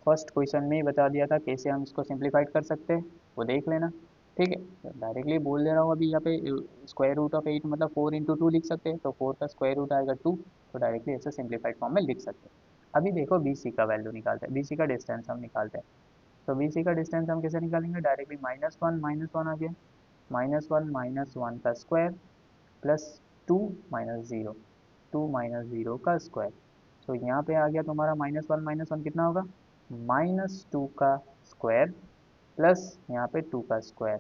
फर्स्ट क्वेश्चन में ही बता दिया था कैसे हम इसको सिंप्लीफाइड कर सकते हैं, वो देख लेना। ठीक है, तो डायरेक्टली बोल दे रहा हूँ अभी यहाँ पे, √8 मतलब 4 × 2 लिख सकते हैं, तो 4 का स्क्वायर रूट आएगा 2, तो डायरेक्टली ऐसे सिंप्लीफाइड फॉर्म में लिख सकते हैं। अभी देखो बी सी का वैल्यू निकालते हैं, बी सी का डिस्टेंस हम निकालते हैं। तो बी सी का डिस्टेंस हम कैसे निकालेंगे, डायरेक्टली -1 आ गया, -1 का स्क्वायर, +2 -0, 2 - 0 का स्क्वायर। तो यहाँ पे आ गया तुम्हारा -1 कितना होगा, -2 का स्क्वायर, प्लस यहाँ पे 2 का स्क्वायर।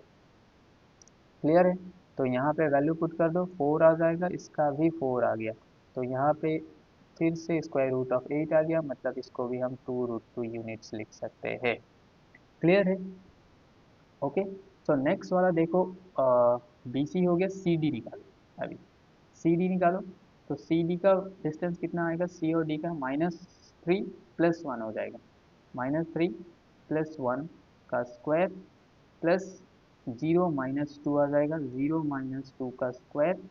क्लियर है, तो यहाँ पे वैल्यू पुट कर दो, 4 आ जाएगा, इसका भी 4 आ गया। तो यहाँ पे फिर से √8 आ गया, मतलब इसको भी हम 2√2 यूनिट्स लिख सकते हैं। क्लियर है, ओके। सो नेक्स्ट वाला देखो, बी सी हो गया, सी डी निकालो। अभी सी डी निकालो। तो सी डी का डिस्टेंस कितना आएगा, सी और डी का, -3 + 1 हो जाएगा, -3 + 1 का स्क्वायर, प्लस 0 -2 आ जाएगा, 0 -2 का स्क्वायर।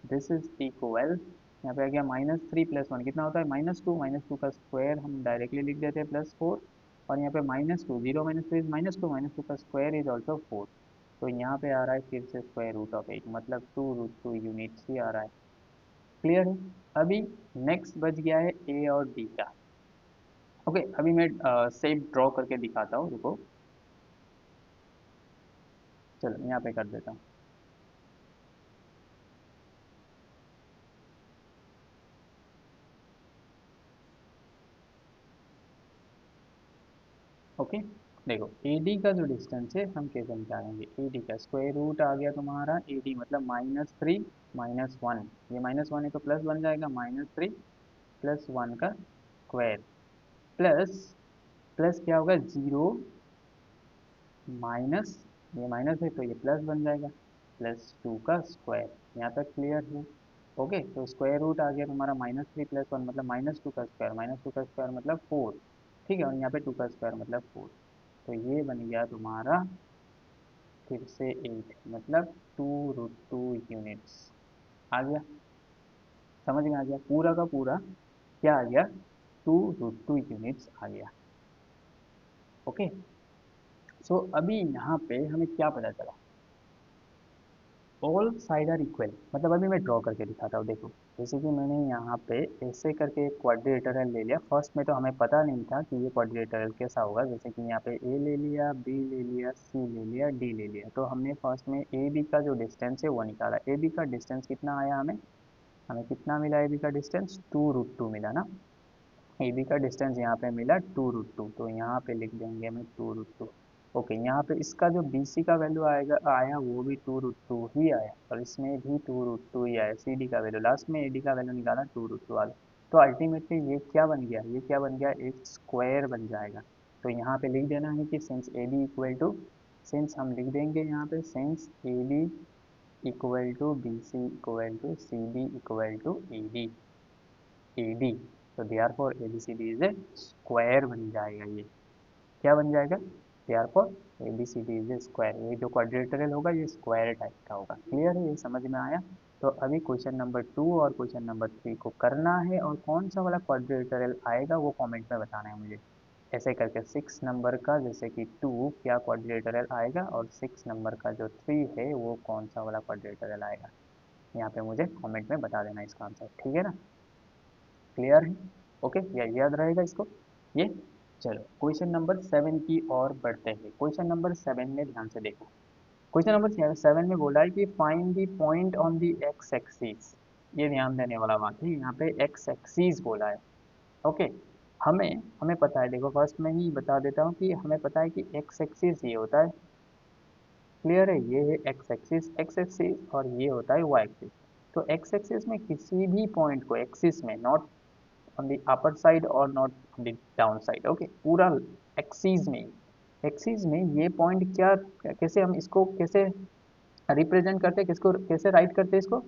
दिस इज इक्वल, यहाँ पे आ गया -3 + 1 कितना होता है, -2, -2 का स्क्वायर हम डायरेक्टली लिख देते हैं +4, और यहाँ पे -2, 0 -2 इज -2, -2 का स्क्वायर इज ऑल्सो 4। तो यहाँ पे आ रहा है फिर से √8, मतलब 2√2 यूनिट्स ही आ रहा है। क्लियर है, अभी नेक्स्ट बच गया है ए और डी का। ओके, अभी मैं सेम ड्रॉ करके दिखाता हूँ, रुको। चलो यहाँ पे कर देता हूँ। ओके, देखो AD का जो डिस्टेंस है हम कैसे निकालेंगे, AD का स्क्वायर रूट आ गया तुम्हारा, AD मतलब -3 -1, ये -1 है तो प्लस बन जाएगा, -3 + 1 का स्क्वायर, प्लस प्लस क्या होगा, 0 माइनस, ये माइनस है तो ये प्लस बन जाएगा, +2 का स्क्वायर। यहाँ तक क्लियर है? ओके, तो स्क्वायर रूट आ गया तुम्हारा -3 + 1 मतलब -2 का स्क्वायर, -2 का स्क्वायर मतलब 4। ठीक है, और यहाँ पे 2 का स्क्वायर मतलब 4। तो ये बन गया तुम्हारा फिर से 8 मतलब 2√2 यूनिट्स आ गया। समझ में आ गया पूरा का पूरा क्या आ गया, 2√2 यूनिट्स आ गया। ओके, सो अभी यहाँ पे हमें क्या पता चला, ऑल साइड आर इक्वल, मतलब अभी मैं ड्रॉ करके दिखाता हूँ। देखो जैसे कि मैंने यहाँ पे ऐसे करके एक क्वाड्रिलेटरल ले लिया। फर्स्ट में तो हमें पता नहीं था कि ये क्वाड्रिलेटरल कैसा होगा। जैसे कि यहाँ पे ए ले लिया, बी ले लिया, सी ले लिया, डी ले लिया। तो हमने फर्स्ट में ए बी का जो डिस्टेंस है वो निकाला। ए बी का डिस्टेंस कितना आया हमें, हमें कितना मिला ए बी का डिस्टेंस, 2√2 मिला ना। ए बी का डिस्टेंस यहाँ पे मिला 2√2, तो यहाँ पे लिख देंगे हमें 2√2। ओके, यहाँ पे इसका जो बी सी का वैल्यू आएगा आया वो भी 2√2 ही आया, और इसमें भी 2√2 ही आया। सी डी का वैल्यू लास्ट में ए डी का वैल्यू निकाला 2√2 आ गया। तो अल्टीमेटली ये क्या बन गया, ये क्या बन गया, एक स्क्वायर बन जाएगा। तो यहाँ पे लिख देना है कि since A B equal to, since हम लिख देंगे यहाँ पे since A B equal to B C equal to C D equal to A D, AD, तो therefore ABCD is a square बन जाएगा। ये क्या बन जाएगा, therefore ABCD is a square. ये जो क्वाड्रिलेटरल होगा ये स्क्वायर टाइप का होगा। क्लियर है, ये समझ में आया। तो अभी क्वेश्चन नंबर 2 और क्वेश्चन नंबर 3 को करना है, और कौन सा वाला क्वाड्रिलेटरल आएगा वो कमेंट में बताना है मुझे। ऐसे करके 6 नंबर का जैसे कि 2 क्या क्वाड्रिलेटरल आएगा, और 6 नंबर का जो 3 है वो कौन सा वाला क्वाड्रिलेटरल आएगा, यहाँ पे मुझे कमेंट में बता देना इसका आंसर। ठीक है ना, क्लियर है। ओके, या याद रहेगा इसको ये। चलो क्वेश्चन नंबर 7 की ओर बढ़ते हैं। क्वेश्चन नंबर 7 में ध्यान से देखो। क्वेश्चन नंबर 7 में बोला है कि find the point on the x axis. ये ध्यान देने वाला बात है, यहाँ पे एक्स एक्सिस बोला है। ओके, हमें हमें पता है, देखो फर्स्ट में ही बता देता हूँ कि हमें पता है कि एक्स एक्सिस ये होता है। क्लियर है, ये है एक्स एक्सिस और ये होता है वाई एक्सिस। तो एक्स एक्सिस में किसी भी पॉइंट को, एक्सिस में not on the upper side और not on the down side। Okay, पूरा एक्सीज में, एक्सीज में ये पॉइंट क्या, कैसे हम इसको कैसे रिप्रेजेंट करते हैं, किसको कैसे राइट करते हैं इसको।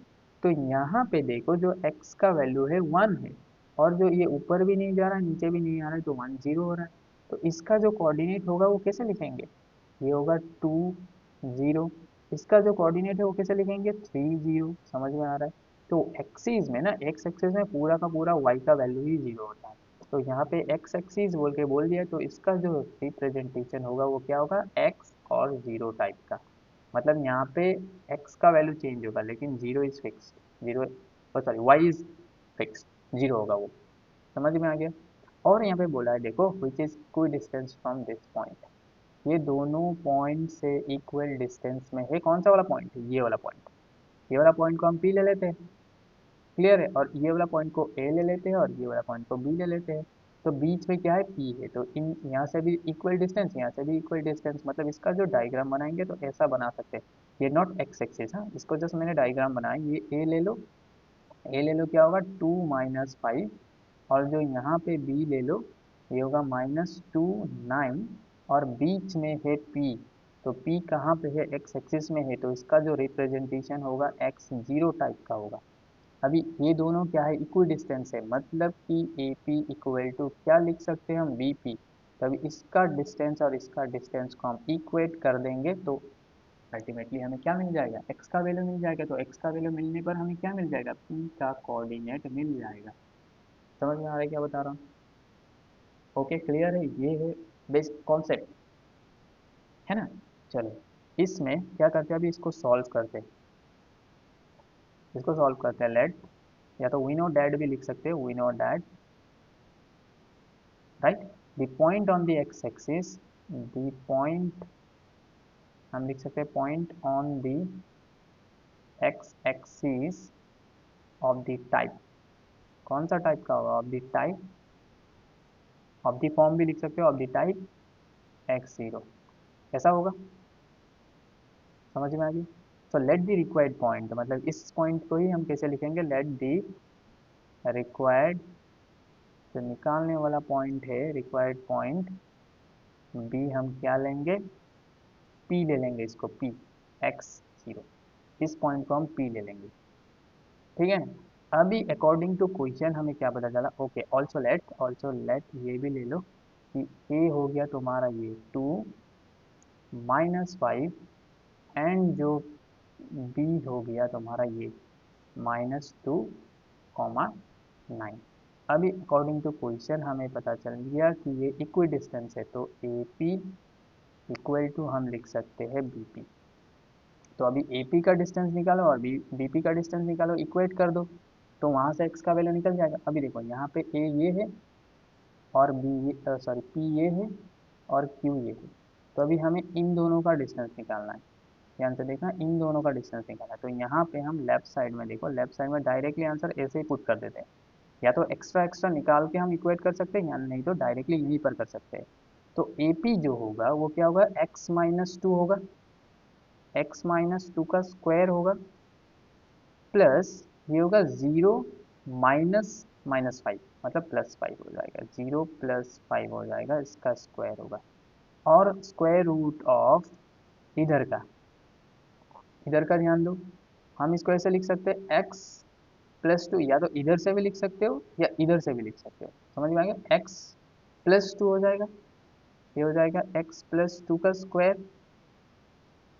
तो यहाँ पे देखो जो x का वैल्यू है 1 है, और जो ये ऊपर भी नहीं जा रहा है नीचे भी नहीं आ रहा है, तो 1 0 हो रहा है। तो इसका जो कोऑर्डिनेट होगा वो कैसे लिखेंगे, ये होगा 2 0। इसका जो कोऑर्डिनेट है वो कैसे लिखेंगे, 3 0। समझ में आ रहा है। तो एक्सीस में ना, एक्स एक्सिस में पूरा का पूरा y का वैल्यू ही 0 होता है। तो यहाँ पे एक्स एक्सिस बोल के बोल दिया, तो इसका जो रिप्रेजेंटेशन होगा वो क्या होगा, x और 0 टाइप का। मतलब यहाँ पे x का वैल्यू चेंज होगा लेकिन 0 is fix, 0 sorry y is fix, 0 होगा वो। समझ में आ गया। और यहाँ पे बोला है देखो which is equal distance from this point. ये दोनों पॉइंट से इक्वल डिस्टेंस में है। कौन सा वाला पॉइंट है, ये वाला पॉइंट। ये वाला पॉइंट को हम P ले लेते हैं। क्लियर है, और ये वाला पॉइंट को A ले लेते हैं, और ये वाला पॉइंट को B ले लेते हैं। तो बीच में क्या है, P है। तो इन यहाँ से भी इक्वल डिस्टेंस, यहाँ से भी इक्वल डिस्टेंस, मतलब इसका जो डायग्राम बनाएंगे तो ऐसा बना सकते हैं। ये नॉट एक्स एक्सिस, हाँ, इसको जस्ट मैंने डायग्राम बनाया। ये A ले लो, A ले लो, क्या होगा 2 - 5, और जो यहाँ पे B ले लो, ये होगा -2 9, और बीच में है P। तो P कहाँ पे है, एक्स एक्सिस में है, तो इसका जो रिप्रेजेंटेशन होगा x0 टाइप का होगा। अभी ये दोनों क्या है, इक्वल डिस्टेंस है, मतलब कि ए पी इक्वल टू क्या लिख सकते हैं हम, बी पी। तभी इसका डिस्टेंस और इसका डिस्टेंस को हम इक्वेट कर देंगे, तो अल्टीमेटली हमें क्या मिल जाएगा, एक्स का वैल्यू मिल जाएगा। तो एक्स का वैल्यू मिलने पर हमें क्या मिल जाएगा, पी का कोऑर्डिनेट मिल जाएगा। समझ में आ रहा है क्या बता रहा हूँ। ओके, क्लियर है, ये है बेसिक कॉन्सेप्ट, है ना। चलो इसमें क्या करते हैं, अभी इसको सॉल्व करते हैं। इसको सॉल्व करते हैं, लेट, या तो वी नो डैट भी लिख सकते हैं, we know that, right. The point on the x axis, the point, हम लिख सकते हैं point on the x axis of the type. कौन सा टाइप का होगा, of the type, of the form भी लिख सकते हो, ऑफ द टाइप x0, ऐसा होगा। समझ में आ गई। तो लेट द रिक्वायर्ड पॉइंट, मतलब इस पॉइंट को ही हम कैसे लिखेंगे, लेट द रिक्वायर्ड, जो निकालने वाला पॉइंट है, रिक्वायर्ड पॉइंट बी, हम क्या लेंगे, पी ले लेंगे इसको, पी x0, इस पॉइंट को हम पी ले लेंगे। ठीक है ना। अभी अकॉर्डिंग टू क्वेश्चन हमें क्या पता चला, ओके ऑल्सो लेट ये भी ले लो कि ए हो गया तुम्हारा ये 2 - 5 एंड जो बी हो गया तुम्हारा ये -2, 9। अभी अकॉर्डिंग टू क्वेश्चन हमें पता चल गया कि ये इक्वी डिस्टेंस है, तो ए पी इक्वल टू हम लिख सकते हैं बी पी। तो अभी ए पी का डिस्टेंस निकालो और बी पी का डिस्टेंस निकालो, इक्वेट कर दो, तो वहाँ से एक्स का वैल्यू निकल जाएगा। अभी देखो यहाँ पे ए ये है और बी ये सॉरी पी ये है और क्यू ये है, तो अभी हमें इन दोनों का डिस्टेंस निकालना है। ध्यान से देखना, इन दोनों का डिस्टेंस निकालना है, तो यहाँ पे हम लेफ्ट साइड में देखो, लेफ्ट साइड में डायरेक्टली आंसर ऐसे ही पुट कर देते हैं। या तो एक्स्ट्रा एक्स्ट्रा निकाल के हम इक्वेट कर सकते हैं, या नहीं तो डायरेक्टली यहीं पर कर सकते हैं। तो ए पी जो होगा वो क्या होगा, x - 2 होगा, x - 2 का स्क्वायर होगा, प्लस ये होगा 0 माइनस -5, मतलब +5 हो जाएगा, 0 + 5 हो जाएगा, इसका स्क्वायर होगा। और स्क्वायर रूट ऑफ इधर का ध्यान दो, हम इसको ऐसे लिख सकते हैं x + 2, या तो इधर से भी लिख सकते हो या इधर से भी लिख सकते हो, समझ में आ गया। x + 2 हो जाएगा, ये हो जाएगा x + 2 का स्क्वायर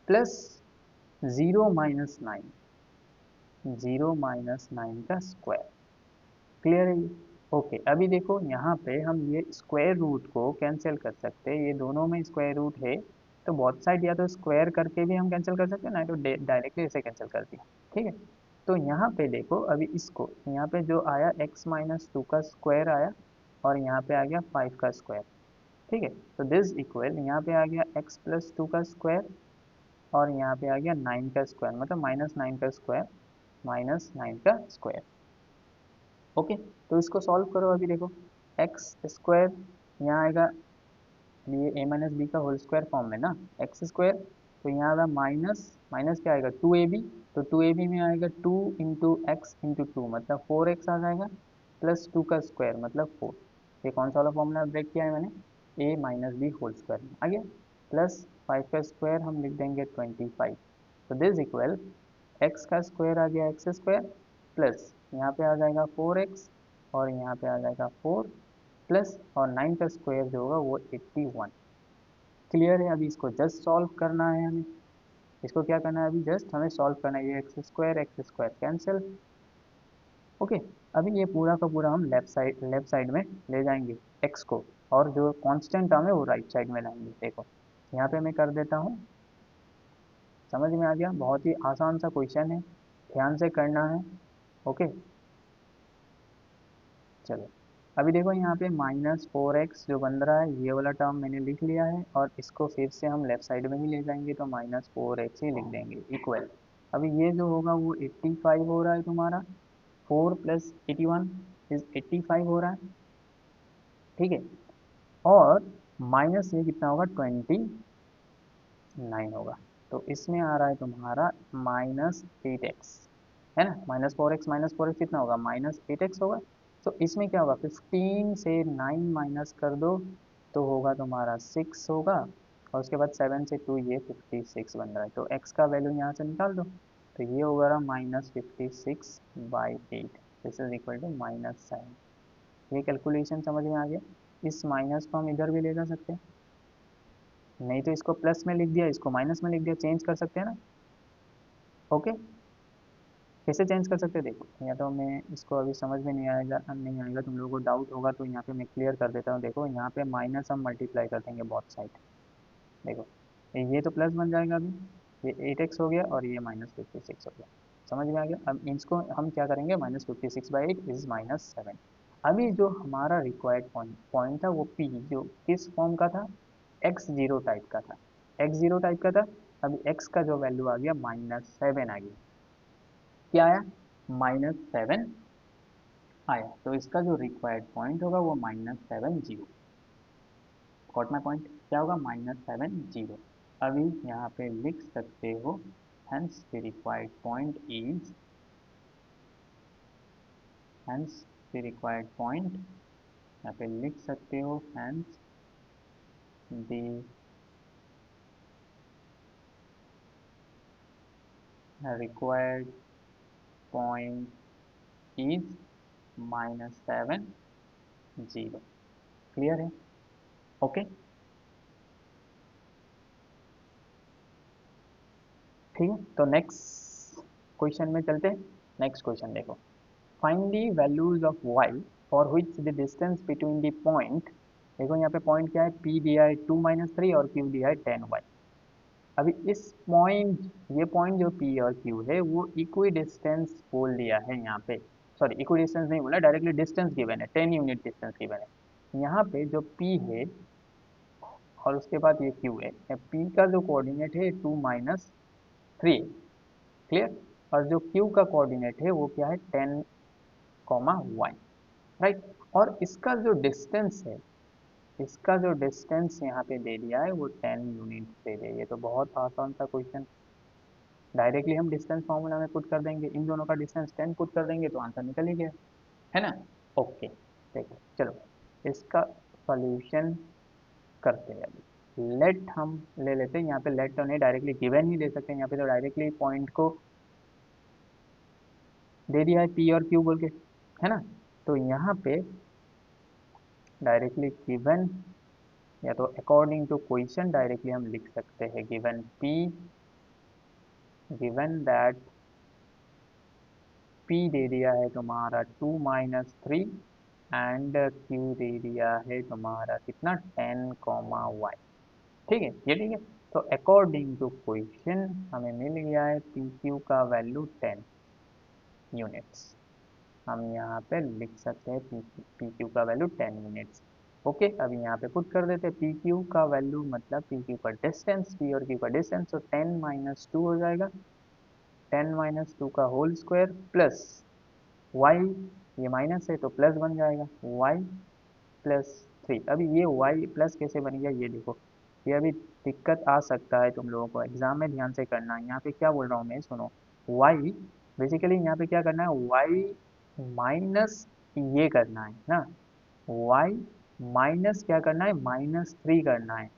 प्लस 0 - 9, 0 - 9 का स्क्वायर। क्लियर है ये। ओके अभी देखो यहाँ पे हम ये स्क्वायर रूट को कैंसिल कर सकते हैं, ये दोनों में स्क्वायर रूट है, तो बहुत साइड या तो स्क्वायर करके भी हम कैंसिल कर सकते हैं, ना तो डायरेक्टली ऐसे कैंसिल कर दिया। ठीक है, तो यहाँ पे देखो अभी इसको, यहाँ पे जो आया x - 2 का स्क्वायर आया और यहाँ पे आ गया 5 का स्क्वायर। ठीक है, तो दिस इक्वल यहाँ पे आ गया x + 2 का स्क्वायर और यहाँ पे आ गया 9 का स्क्वायर, मतलब -9 का स्क्वायर, -9 का स्क्वायर। ओके, तो इसको सॉल्व करो। अभी देखो एक्स स्क्वायर यहाँ आएगा, ये ए माइनस बी का होल स्क्वायर फॉर्म में ना, एक्स स्क्वायर, तो यहाँ आएगा माइनस माइनस क्या आएगा 2ab, तो 2ab में आएगा 2 × x × 2 मतलब 4x आ जाएगा, प्लस 2 का स्क्वायर मतलब 4। ये कौन सा वाला फॉर्मूला ब्रेक किया है मैंने, ए माइनस बी होल स्क्वायर में आ गया, प्लस 5 का स्क्वायर हम लिख देंगे 25। तो दिस इक्वल एक्स का स्क्वायर आ गया एक्स स्क्वायर, प्लस यहाँ पे आ जाएगा 4x और यहाँ पे आ जाएगा 4, प्लस और 9 का स्क्वायर जो होगा वो 81। क्लियर है। अभी इसको जस्ट सॉल्व करना है हमें, इसको क्या करना है, अभी जस्ट हमें सॉल्व करना है, ये एक्स स्क्वायर कैंसिल। ओके, अभी ये पूरा का पूरा हम लेफ्ट साइड में ले जाएंगे एक्स को, और जो कांस्टेंट टर्म है वो राइट साइड में लाएंगे। देखो यहाँ पे मैं कर देता हूँ, समझ में आ गया, बहुत ही आसान सा क्वेश्चन है, ध्यान से करना है। ओके चलो, अभी देखो यहाँ पे -4x जो बन रहा है, ये वाला टर्म मैंने लिख लिया है, और इसको फिर से हम लेफ्ट साइड में ही ले जाएंगे, तो -4x ही लिख देंगे इक्वल। अभी ये जो होगा वो 85 हो रहा है तुम्हारा, 4 + 81 इज 85 हो रहा है। ठीक है, और माइनस ये कितना होगा 29 होगा, तो इसमें आ रहा है तुम्हारा -8x, है ना, -4x कितना होगा, -8x होगा। तो इसमें क्या होगा, 15 से 9 माइनस कर दो तो होगा तुम्हारा 6 होगा, और उसके बाद 7 से 2 ये 56 बन रहा है, तो x का वैल्यू यहाँ से निकाल दो, तो ये होगा -56/8, दिस इज इक्वल टू -7। ये कैलकुलेशन समझ में आ गया। इस माइनस को हम इधर भी ले जा सकते हैं, नहीं तो इसको प्लस में लिख दिया, इसको माइनस में लिख दिया, चेंज कर सकते हैं ना। ओके, कैसे चेंज कर सकते हैं देखो, या तो मैं इसको अभी समझ में नहीं आएगा तुम लोगों को डाउट होगा, तो यहाँ पे मैं क्लियर कर देता हूँ। देखो यहाँ पे माइनस हम मल्टीप्लाई कर देंगे बहुत साइड, देखो ये तो प्लस बन जाएगा, अभी ये 8x हो गया और ये -56 हो गया, समझ में आ गया। अब इसको हम क्या करेंगे, -56/8 इज -7। अभी जो हमारा रिक्वायर्ड पॉइंट था वो P जो किस फॉर्म का था, x0 टाइप का था, x0 टाइप का था। अभी x का जो वैल्यू आ गया -7 आ गया, क्या आया, -7 आया, तो इसका जो रिक्वायर्ड पॉइंट होगा वो -7 0। गॉट माई पॉइंट, क्या होगा -7 0। अभी यहाँ पे लिख सकते हो, hence the required point is, hence the required point, यहाँ पे लिख सकते हो hence the required point is -7 0। Clear है? ओके, ठीक है। तो नेक्स्ट क्वेश्चन में चलते हैं। नेक्स्ट क्वेश्चन देखो, find the values of y for which the distance between the point, देखो यहाँ पे पॉइंट क्या है, p दिया है 2-3 और q दिया है 10y। अभी इस पॉइंट, ये पॉइंट जो p और q है वो इक्वी डिस्टेंस बोल दिया है यहाँ पे, सॉरी इक्वी डिस्टेंस नहीं बोला, डायरेक्टली डिस्टेंस गिवन है, 10 यूनिट डिस्टेंस गिवन है। यहाँ पे जो p है और उसके बाद ये q है, p का जो कोऑर्डिनेट है 2-3, क्लियर। और जो q का कोऑर्डिनेट है वो क्या है, 10, y, राइट। और इसका जो डिस्टेंस है, इसका जो डिस्टेंस यहाँ पे दे दिया है वो 10 यूनिट दे दिया। ये तो बहुत आसान सा क्वेश्चन, डायरेक्टली हम डिस्टेंस फॉर्मूला में पुट कर देंगे, इन दोनों का डिस्टेंस 10 पुट कर देंगे तो आंसर निकल ही गया, है ना। ओके, देखो चलो इसका सॉल्यूशन करते हैं। अभी लेट हम ले लेते हैं, यहाँ पे लेट तो नहीं, डायरेक्टली गिवन ही ले सकते हैं, यहाँ पे तो डायरेक्टली पॉइंट को दे दिया है पी और क्यू बोल के, है ना। तो यहाँ पे डायरेक्टली गिवन, या तो अकॉर्डिंग टू क्वेश्चन डायरेक्टली हम लिख सकते हैं, given P, given that p दे दिया है तुम्हारा 2-3 एंड q दे दिया है तुम्हारा कितना, 10, y। ठीक है, ये ठीक है। तो अकॉर्डिंग टू क्वेश्चन हमें मिल गया है पी क्यू का वैल्यू 10 यूनिट्स। हम यहाँ पे लिख सकते हैं पी क्यू का वैल्यू 10 यूनिट्स। ओके, अभी यहाँ पे पुट कर देते हैं पी क्यू का वैल्यू, मतलब पी क्यू का डिस्टेंस, पी और क्यू का डिस्टेंस, तो 10-2 हो जाएगा, 10-2 का होल स्क्वायर प्लस y, ये माइनस है तो प्लस बन जाएगा, y+3। अभी ये y प्लस कैसे बन गया ये देखो, ये अभी दिक्कत आ सकता है तुम लोगों को, एग्जाम में ध्यान से करना है। यहाँ पे क्या बोल रहा हूँ मैं, सुनो। y बेसिकली यहाँ पे क्या करना है, y माइनस ये करना है ना, y माइनस क्या करना है, -3 करना है।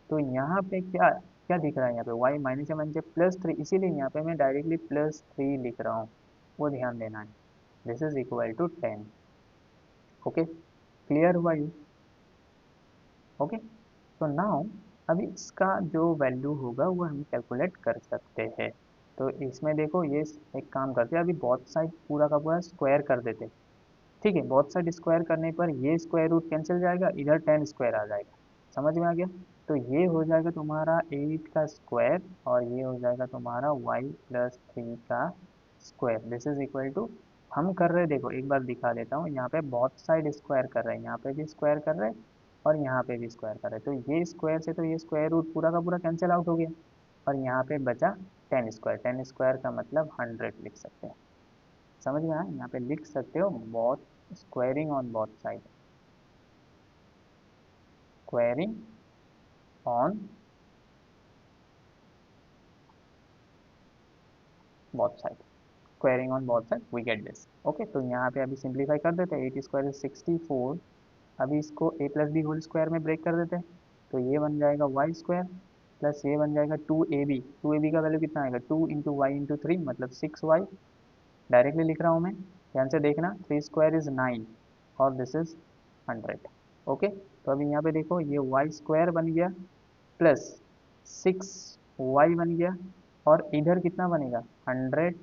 तो यहाँ पे क्या क्या दिख रहा है, यहाँ पे y माइनस या माइनस +3, इसीलिए यहाँ पे मैं डायरेक्टली +3 लिख रहा हूँ, वो ध्यान देना है। This is equal to 10। Okay, clear हुआ ये? ओके, तो नाउ अभी इसका जो वैल्यू होगा वो हम कैलकुलेट कर सकते हैं। तो इसमें देखो ये एक काम करते हैं, अभी बहुत साइड पूरा का पूरा स्क्वायर कर देते हैं। ठीक है, बहुत साइड स्क्वायर करने पर ये स्क्वायर रूट कैंसिल जाएगा, इधर 10 स्क्वायर आ जाएगा, समझ में आ गया। तो ये हो जाएगा तुम्हारा 8 का स्क्वायर और ये हो जाएगा तुम्हारा y+3 का square. This is equal to, हम कर रहे हैं देखो एक बार दिखा देता हूँ, यहाँ पे बहुत साइड स्क्वायर कर रहे हैं, यहाँ पे भी स्क्वायर कर रहे हैं और यहाँ पे भी स्क्वायर कर रहे हैं। तो ये स्क्वायर से तो ये स्क्वायर रूट पूरा का पूरा कैंसिल आउट हो गया और यहाँ पे बचा 10 स्क्वायर। 10 स्क्वायर का मतलब 100 लिख सकते हैं, समझ में आया। यहाँ पे लिख सकते हो बहुत, squaring on both side, squaring on both side, squaring on both side, we get this. Okay, तो यहाँ पे अभी सिंप्लीफाई कर देते हैं, 8 स्क्वायर 64। अभी इसको a+b होल स्क्वायर में ब्रेक कर देते हैं, तो ये बन जाएगा वाई स्क्वायर प्लस ये बन जाएगा 2ab। 2ab का वैल्यू कितना आएगा, 2 × y × 3 मतलब 6y। डायरेक्टली लिख रहा हूँ मैं, ध्यान से देखना, 3 स्क्वायर इज 9 और दिस इज 100। ओके, तो अभी यहाँ पे देखो ये वाई स्क्वायर बन गया प्लस 6y बन गया और इधर कितना बनेगा, 100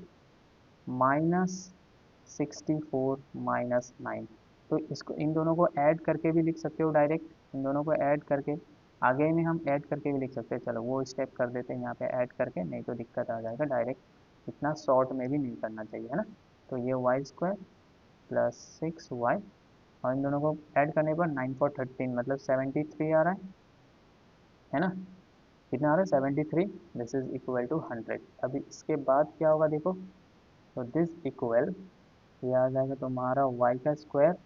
-64 -9। तो इसको, इन दोनों को ऐड करके भी लिख सकते हो डायरेक्ट, इन दोनों को ऐड करके, आगे में हम ऐड करके भी लिख सकते हैं। चलो वो स्टेप कर देते हैं यहाँ पे ऐड करके, नहीं तो दिक्कत आ जाएगा, डायरेक्ट इतना शॉर्ट में भी नहीं करना चाहिए, है ना। तो ये y² प्लस 6y और इन दोनों को ऐड करने पर 9×4 = 13 मतलब 73 आ रहा है ना। कितना आ रहा है, 73। This is equal to 100। अभी इसके बाद क्या होगा देखो, तो दिस इक्वल, ये आ जाएगा तुम्हारा y का स्क्वायर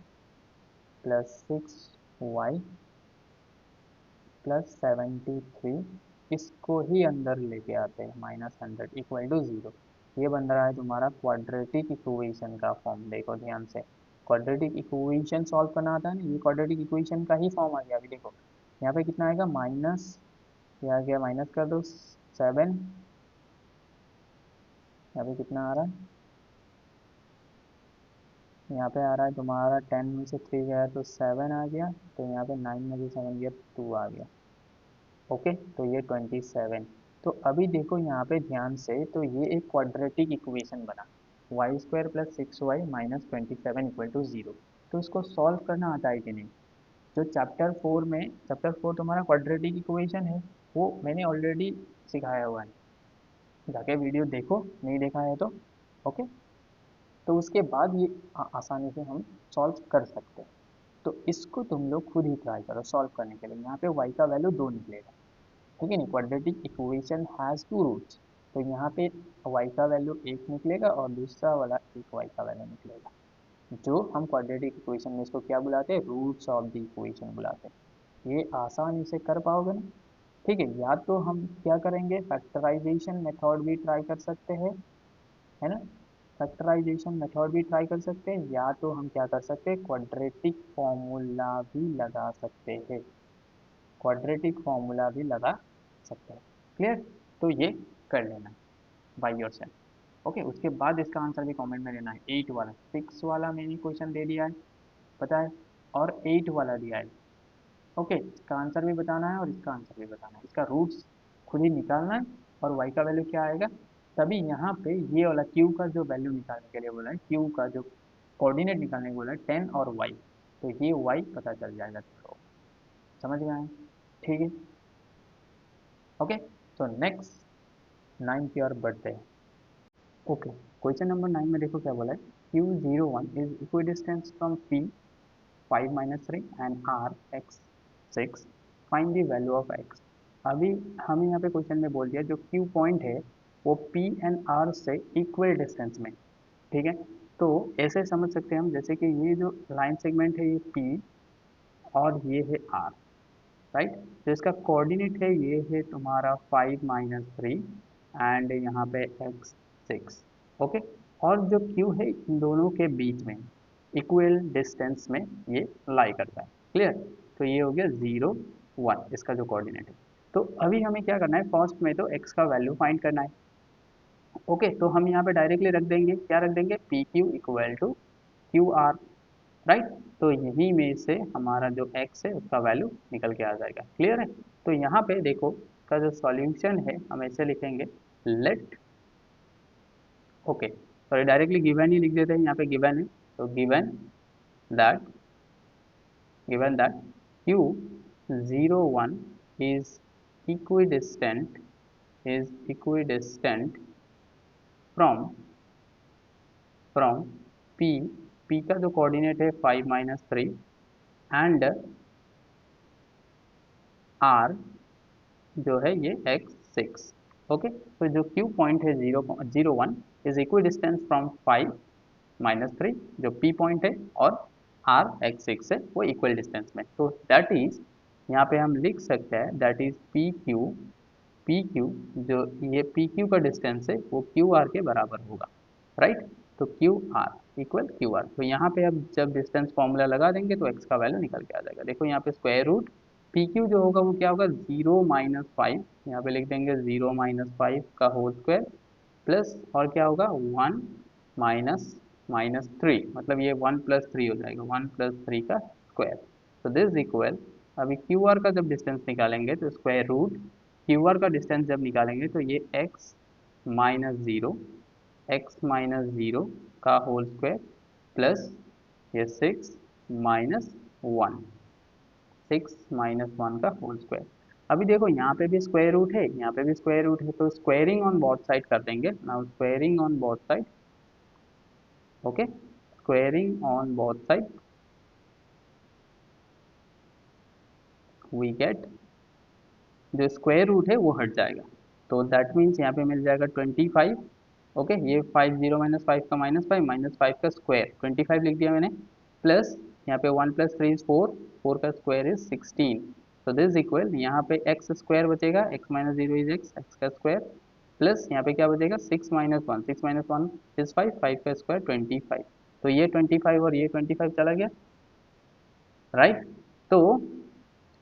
प्लस 6y प्लस 73, इसको ही अंदर लेके आते हैं, -100 इक्वल टू 0। ये बन रहा है तुम्हारा क्वाड्रेटिक इक्वेशन का फॉर्म, देखो ध्यान से, क्वाड्रेटिक इक्वेशन सॉल्व करना आता है ना, ये क्वाड्रेटिक इक्वेशन का ही फॉर्म आ गया। अभी देखो यहाँ पे कितना आएगा, माइनस, ये आ गया, माइनस कर दो 7, यहाँ पे कितना आ रहा है, यहाँ पे आ रहा है तुम्हारा 10 में से 3 गया तो 7 आ गया, तो यहाँ पे 9 में से 7 गया 2 आ गया। ओके, तो ये 27। तो अभी देखो यहाँ पे ध्यान से, तो ये एक क्वाड्रेटिक इक्वेशन बना, y square plus 6y minus 27 equal to 0। तो इसको सॉल्व करना आता है कि नहीं? जो चैप्टर 4 में, चैप्टर 4 तुम्हारा क्वाड्रेटिक इक्वेशन है, वो मैंने ऑलरेडी सिखाया हुआ है, जाके वीडियो देखो, नहीं देखा है तो। ओके, तो उसके बाद ये आसानी से हम सॉल्व कर सकते हैं। तो इसको तुम लोग खुद ही ट्राई करो सॉल्व करने के लिए। यहाँ पे y का वैल्यू 2 निकलेगा, ठीक है नहीं? Quadratic equation has two roots, तो यहाँ पे y का वैल्यू 1 निकलेगा और दूसरा वाला एक y का वैल्यू निकलेगा, जो हम क्वाड्रेटिक इक्वेशन में इसको क्या बुलाते हैं? रूट्स ऑफ द इक्वेशन बुलाते हैं। ये आसानी से कर पाओगे ना? ठीक है, या तो हम क्या करेंगे, फैक्टराइजेशन मेथड भी ट्राई कर सकते हैं, है ना? फैक्टराइजेशन मेथड भी ट्राई कर सकते हैं, या तो हम क्या कर सकते हैं, क्वाड्रेटिक फॉर्मूला भी लगा सकते हैं, क्वाड्रेटिक फॉर्मूला भी लगा सकते हैं। क्लियर? तो ये कर लेना बाय योर सेल्फ। ओके, उसके बाद इसका आंसर भी कमेंट में देना है। 8 वाला, 6 वाला मैंने क्वेश्चन दे दिया है, पता है, और 8 वाला दिया है। ओके, इसका आंसर भी बताना है और इसका आंसर भी बताना है, इसका रूट्स खुद ही निकालना है, और y का वैल्यू क्या आएगा। तभी यहाँ पे ये वाला q का जो वैल्यू निकालने के लिए बोला है, q का जो कोऑर्डिनेट निकालने को बोला है 10 और y, तो ये y पता चल जाएगा तुम लोगों को। समझ में आए? ठीक है। ओके, तो नेक्स्ट 9 की ओर बढ़ते हैं। ओके, क्वेश्चन नंबर 9 में देखो क्या बोला है, Q01 is equidistance from P 5 minus 3 and R x 6, find the value of x। अभी हमें यहाँ पे क्वेश्चन में बोल दिया जो Q पॉइंट है वो P एंड R से इक्वल डिस्टेंस में, ठीक है? तो ऐसे समझ सकते हैं हम, जैसे कि ये जो लाइन सेगमेंट है ये P और ये है R, राइट? तो इसका कोऑर्डिनेट है, ये है तुम्हारा 5 माइनस 3 एंड यहाँ पे x 6। ओके, और जो q है इन दोनों के बीच में इक्वल डिस्टेंस में ये लाई करता है। क्लियर? तो ये हो गया 0 1 इसका जो कोऑर्डिनेट है। तो अभी हमें क्या करना है, फर्स्ट में तो x का वैल्यू फाइंड करना है। ओके, तो हम यहाँ पे डायरेक्टली रख देंगे, क्या रख देंगे, P Q equal to Q R, right? तो यहीं में से हमारा जो x है उसका वैल्यू निकल के आ जाएगा। क्लियर है? तो यहाँ पे देखो का जो सॉल्यूशन है हम ऐसे लिखेंगे, let, okay sorry directly given ही लिख देते हैं, यहाँ पे गिवन है, तो that given that Q01 is equidistant equidistant from from P, P का जो कोऑर्डिनेट है 5 माइनस 3 एंड R जो है ये x6। ओके, तो जो Q पॉइंट है 0 0 1 is equidistance from 5 minus 3, जो P पॉइंट है, और R x6 है वो इक्वल डिस्टेंस में, तो दैट इज, यहाँ पे हम लिख सकते हैं दैट इज पी क्यू, जो ये पी क्यू का डिस्टेंस है वो क्यू आर के बराबर होगा, राइट? तो Q R equal Q R, तो यहाँ पे अब जब डिस्टेंस फॉर्मूला लगा देंगे तो एक्स का वैल्यू निकल के आ जाएगा। देखो यहाँ पे स्क्वायर रूट पी क्यू जो होगा वो क्या होगा, 0 - 5, यहाँ पे लिख देंगे 0 - 5 का होल स्क्वायर, प्लस और क्या होगा 1 माइनस माइनस 3, मतलब ये 1 + 3 हो जाएगा, 1 + 3 का स्क्वायर। तो दिस इक्वल, अभी क्यू आर का जब डिस्टेंस निकालेंगे तो स्क्वायर रूट क्यू आर का डिस्टेंस जब निकालेंगे तो ये x - 0 का होल स्क्वायर, प्लस ये 6 - 1, 6 - 1 का होल स्क्वायर। अभी देखो यहाँ पे भी स्क्वायर रूट है, यहाँ पे भी स्क्वायर रूट है, तो स्क्वायरिंग ऑन बोथ साइड कर देंगे। Now squaring on both side, okay, squaring on both side we get, जो स्क्वायर रूट है वो हट जाएगा, तो दैट मीन्स यहाँ पे मिल जाएगा 25। ओके, ये 5 0 - 5 का -5 -5 का स्क्वायर 25 लिख दिया मैंने, प्लस यहाँ पे 1 + 3 इज 4, 4 का स्क्वायर इज 16। तो दिस इक्वल, यहाँ पे एक्स स्क्वायर बचेगा, x - 0 इज x का स्क्वायर, प्लस यहाँ पे क्या बचेगा 6 - 1, 6 - 1 इज 5, 5 का स्क्वायर 25। तो ये 25 और ये 25 चला गया, राइट? तो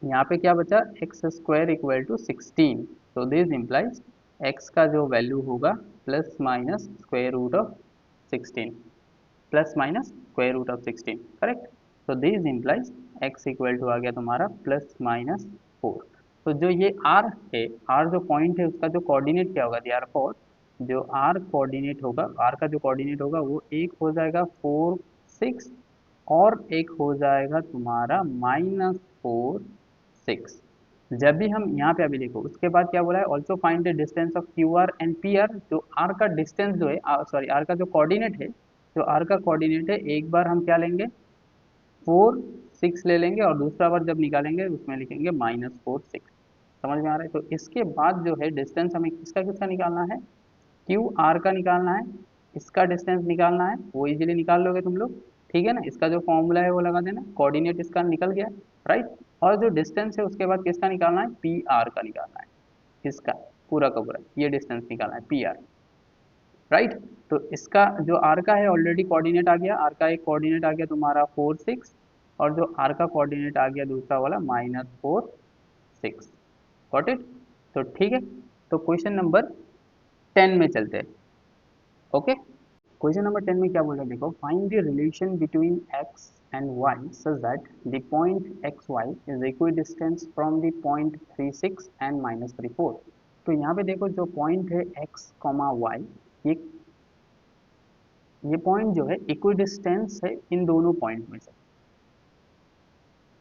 यहाँ पे क्या बचा, एक्स स्क्वायर इक्वल टू 16, तो दिस इम्प्लाइज एक्स का जो वैल्यू होगा plus minus square root of 16। Plus minus square root of 16, correct. तो this implies x equal to आ गया तुम्हारा प्लस माइनस 4। तो जो ये r है, r जो पॉइंट है उसका जो कोऑर्डिनेट क्या होगा, यार फोर, जो r कोऑर्डिनेट होगा, r का जो कोऑर्डिनेट होगा वो एक हो जाएगा 4 6 और एक हो जाएगा तुम्हारा -4 6। जब भी हम यहाँ पे अभी देखो उसके बाद क्या बोला है, also find the distance of Q R and P R. जो आर का डिस्टेंस जो है, सॉरी आर का जो कोऑर्डिनेट है, जो आर का कोऑर्डिनेट है, एक बार हम क्या लेंगे 4 6 ले लेंगे और दूसरा बार जब निकालेंगे उसमें लिखेंगे -4 6। समझ में आ रहा है। तो इसके बाद जो है डिस्टेंस हमें किसका किसका निकालना है, क्यू आर का निकालना है, इसका डिस्टेंस निकालना है, वो इजीली निकाल लोगे तुम लोग, ठीक है ना। इसका जो फॉर्मूला है वो लगा देना, कोऑर्डिनेट इसका निकल गया, राइट। और जो डिस्टेंस है उसके बाद किसका निकालना है, पी आर का निकालना है, इसका पूरा का पूरा ये डिस्टेंस निकालना है पी आर, राइट। तो इसका जो आर का है ऑलरेडी कोऑर्डिनेट आ गया, आर का एक कोऑर्डिनेट आ गया तुम्हारा 4 6, और जो आर का कोऑर्डिनेट आ गया दूसरा वाला -4 6। Got it. तो ठीक है, तो क्वेश्चन नंबर 10 में चलते हैं। ओके, क्वेश्चन नंबर 10 में क्या बोल रहा है देखो, find the relation between x and y such that the point x y is equidistance from the point 3 6 and -3 4। तो यहाँ पे देखो जो पॉइंट है एक्स कॉमा वाई, ये ये पॉइंट जो है इक्वी डिस्टेंस है इन दोनों पॉइंट में से,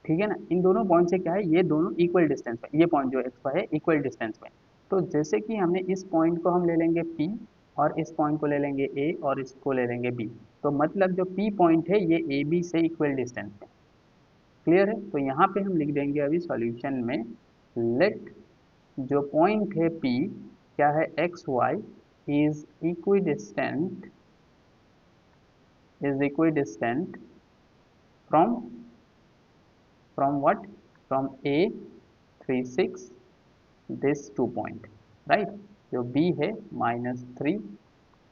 ठीक है ना। इन दोनों पॉइंट से क्या है, ये दोनों इक्वल डिस्टेंस पे, ये पॉइंट जो एक्स वाई है इक्वल डिस्टेंस पे। तो जैसे कि हमने इस पॉइंट को हम ले लेंगे P और इस पॉइंट को ले लेंगे A और इसको ले लेंगे B। तो मतलब जो P पॉइंट है ये AB से इक्वल डिस्टेंस पे, क्लियर है। तो यहाँ पे हम लिख देंगे अभी सॉल्यूशन में, लेट जो पॉइंट है P क्या है, x y is equidistant from what, from A 3 6 this 2 point, right. जो B है -3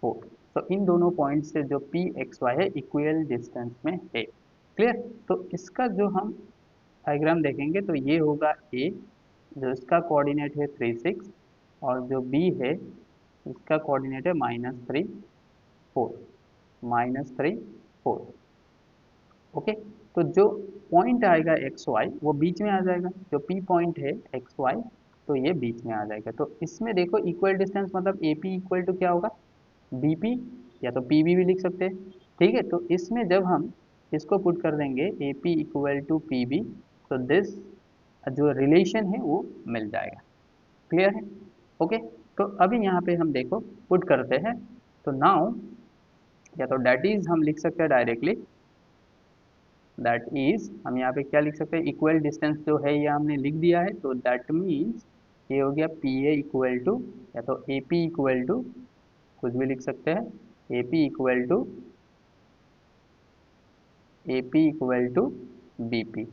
4। तो इन दोनों पॉइंट से जो P एक्स वाई है इक्वल डिस्टेंस में है, क्लियर। तो इसका जो हम डायग्राम देखेंगे तो ये होगा A, जो इसका कोऑर्डिनेट है 3 6, और जो B है इसका कोऑर्डिनेट है -3 4। ओके, तो जो पॉइंट आएगा एक्स वाई वो बीच में आ जाएगा, जो पी पॉइंट है एक्स वाई, तो ये बीच में आ जाएगा। तो इसमें देखो इक्वल डिस्टेंस मतलब ए पी इक्वल टू क्या होगा, बी पी, या तो पी बी भी लिख सकते हैं, ठीक है। तो इसमें जब हम इसको पुट कर देंगे A P equal to P B, तो दिस जो रिलेशन है वो मिल जाएगा, क्लियर है। ओके, तो अभी यहाँ पे हम देखो पुट करते हैं। तो नाउ या तो डैट इज हम लिख सकते हैं डायरेक्टली, दैट इज हम यहाँ पे क्या लिख सकते हैं, इक्वल डिस्टेंस जो है ये हमने लिख दिया है। तो दैट मीन्स ये हो गया पी ए इक्वल टू, या तो ए पी इक्वल टू, कुछ भी लिख सकते हैं, A P equal to B P,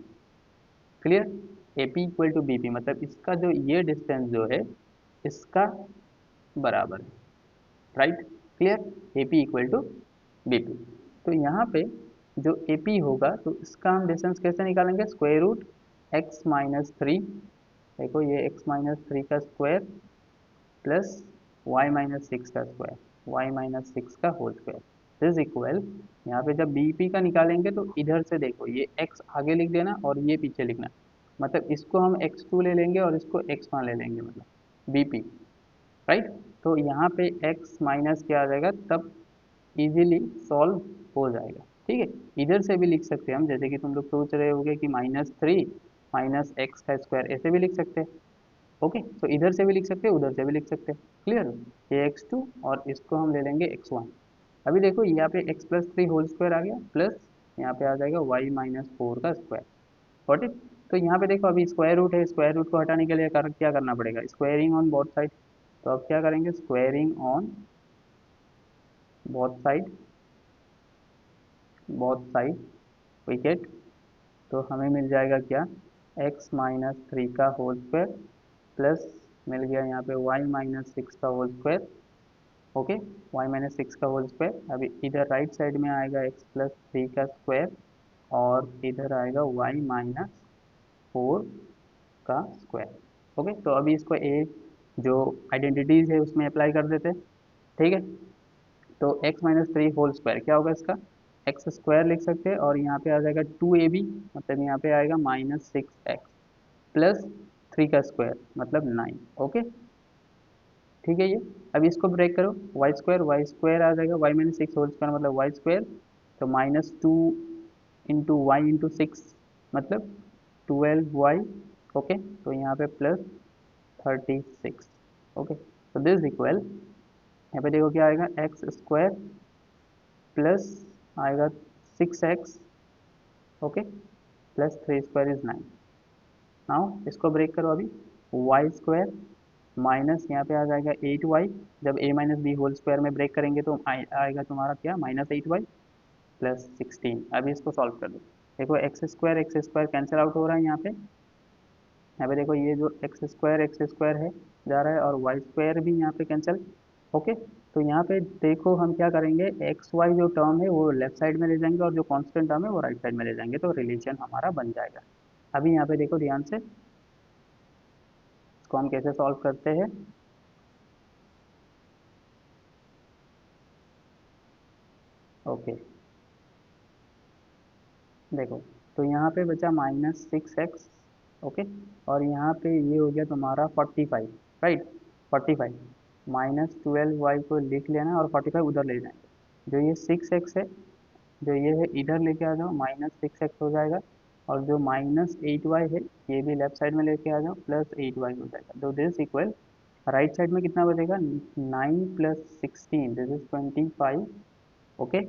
clear. A P equal to B P मतलब इसका जो ये डिस्टेंस जो है इसका बराबर है, right, clear. A P equal to B P. तो यहाँ पे जो ए पी होगा तो इसका हम डिस्टेंस कैसे निकालेंगे, स्क्वायर रूट x-3, देखो ये x-3 का स्क्वायर प्लस y-6 का स्क्वायर, y-6 का होल स्क्वायर इज इक्वल, यहाँ पे जब बी पी का निकालेंगे तो इधर से देखो ये x आगे लिख देना और ये पीछे लिखना, मतलब इसको हम x2 ले लेंगे और इसको x1 ले लेंगे, मतलब बी पी, राइट। तो यहाँ पे x माइनस क्या आ जाएगा, तब इजीली सॉल्व हो जाएगा, ठीक है। इधर से भी लिख सकते हैं हम, जैसे कि तुम लोग सोच रहे होगे कि -3 माइनस एक्स का स्क्वायर, ऐसे भी लिख सकते हैं। ओके, तो इधर से भी लिख सकते हैं उधर से भी लिख सकते हैं, क्लियर। ये x2 और इसको हम ले लेंगे x1। अभी देखो यहाँ पे x+3 होल स्क्वायर आ गया, प्लस यहाँ पे आ जाएगा y-4 का स्क्वायर, गॉट इट। तो यहाँ पे देखो अभी स्क्वायर रूट है, स्क्वायर रूट को हटाने के लिए क्या करना पड़ेगा, स्क्वायरिंग ऑन बोथ साइड। तो अब क्या करेंगे, squaring on both side, wicket. तो हमें मिल जाएगा क्या, x-3 का होल स्क्वायर प्लस मिल गया यहाँ पे y-6 का होल स्क्वायर, ओके, y-6 का होल स्क्वायर। अभी इधर राइट साइड में आएगा x+3 का स्क्वायर और इधर आएगा y-4 का स्क्वायर, ओके। तो अभी इसको ए जो आइडेंटिटीज है उसमें अप्लाई कर देते हैं, ठीक है। तो x-3 होल स्क्वायर क्या होगा इसका, एक्स स्क्वायर लिख सकते हैं और यहाँ पे आ जाएगा 2ab, मतलब यहाँ पे आएगा -6x प्लस 3 का स्क्वायर मतलब 9। ओके, ठीक है ये। अब इसको ब्रेक करो, वाई स्क्वायर आ जाएगा, y minus six whole square मतलब वाई स्क्वायर, तो -2 इंटू वाई इंटू सिक्स मतलब 12y। ओके, तो यहाँ पे प्लस 36। ओके, तो दिस इक्वल, यहाँ पे देखो क्या आएगा, एक्स स्क्वायर प्लस आएगा 6x, okay, plus 3 square is 9। Now इसको ब्रेक करो अभी, वाई स्क्वायर माइनस यहाँ पे आ जाएगा 8y, जब a minus B whole square में ब्रेक करेंगे तो आएगा तुम्हारा क्या, -8y प्लस 16। अभी इसको सॉल्व कर दो, देखो एक्स स्क्वायर कैंसिल आउट हो रहा है यहाँ पे देखो, ये जो एक्स स्क्वायर है जा रहा है और वाई स्क्वायर भी यहाँ पे कैंसिल। ओके, तो यहाँ पे देखो हम क्या करेंगे, एक्स वाई जो टर्म है वो लेफ्ट साइड में ले जाएंगे और जो कांस्टेंट टर्म है वो राइट साइड में ले जाएंगे, तो रिलेशन हमारा बन जाएगा। अभी यहाँ पे देखो ध्यान से, इसको हम कैसे सॉल्व करते हैं। ओके, देखो, तो यहाँ पे बचा -6x। ओके, और यहाँ पे ये हो गया तुम्हारा 45, राइट, 45 -12y को लिख लेना और 45 उधर ले जाएंगे, जो ये 6x है, जो ये है इधर लेके आ जाओ, -6x हो जाएगा, और जो -8y है ये भी लेफ्ट साइड में लेके आ जाओ, +8y हो जाएगा। तो दिस इक्वल, राइट साइड में कितना बचेगा, 9 + 16 दिस इज 25। ओके,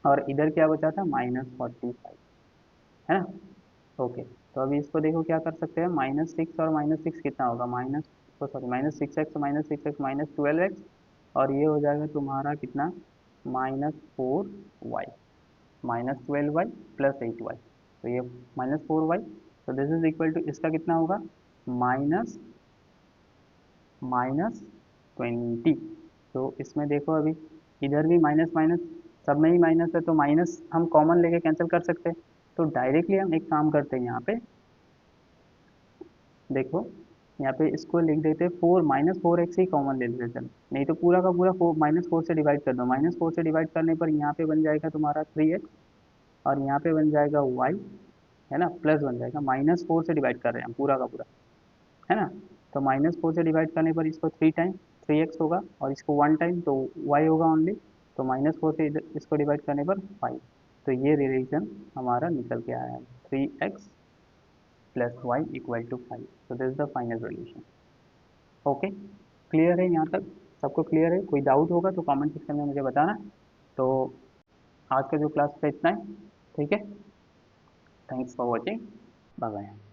और इधर क्या बचा था, -45, है ना। ओके, तो अभी इसको देखो क्या कर सकते हैं, -6 और -6 कितना होगा, -6x -12x, और ये हो जाएगा तुम्हारा कितना, -4y, -12y प्लस 8y, तो ये -4y, तो दिस इज इक्वल टू, इसका कितना होगा, माइनस -20। तो इसमें देखो अभी, इधर भी माइनस माइनस, सब में ही माइनस है, तो माइनस हम कॉमन लेके कैंसिल कर सकते हैं। तो डायरेक्टली हम एक काम करते हैं, यहाँ पे देखो, यहाँ पे इसको लिख देते हैं 4 -4x ही कॉमन ले लेते हैं, चलो, नहीं तो पूरा का पूरा -4 से डिवाइड कर दो, -4 से डिवाइड करने पर यहाँ पे बन जाएगा तुम्हारा 3x, और यहाँ पे बन जाएगा y, है ना, प्लस बन जाएगा, -4 से डिवाइड कर रहे हैं हम पूरा का पूरा, है ना। तो -4 से डिवाइड करने पर इसको 3 टाइम 3x होगा, और इसको 1 टाइम तो y होगा ओनली, तो -4 से इसको डिवाइड करने पर 5। तो ये रिलेशन हमारा निकल के आया है, 3x plus Y equal to 5। तो this is the final solution. Okay, clear है यहाँ तक, सबको क्लियर है, कोई डाउट होगा तो कमेंट सेक्शन में मुझे बताना। तो आज का जो क्लास था इतना ही, ठीक है, thanks for watching, bye bye.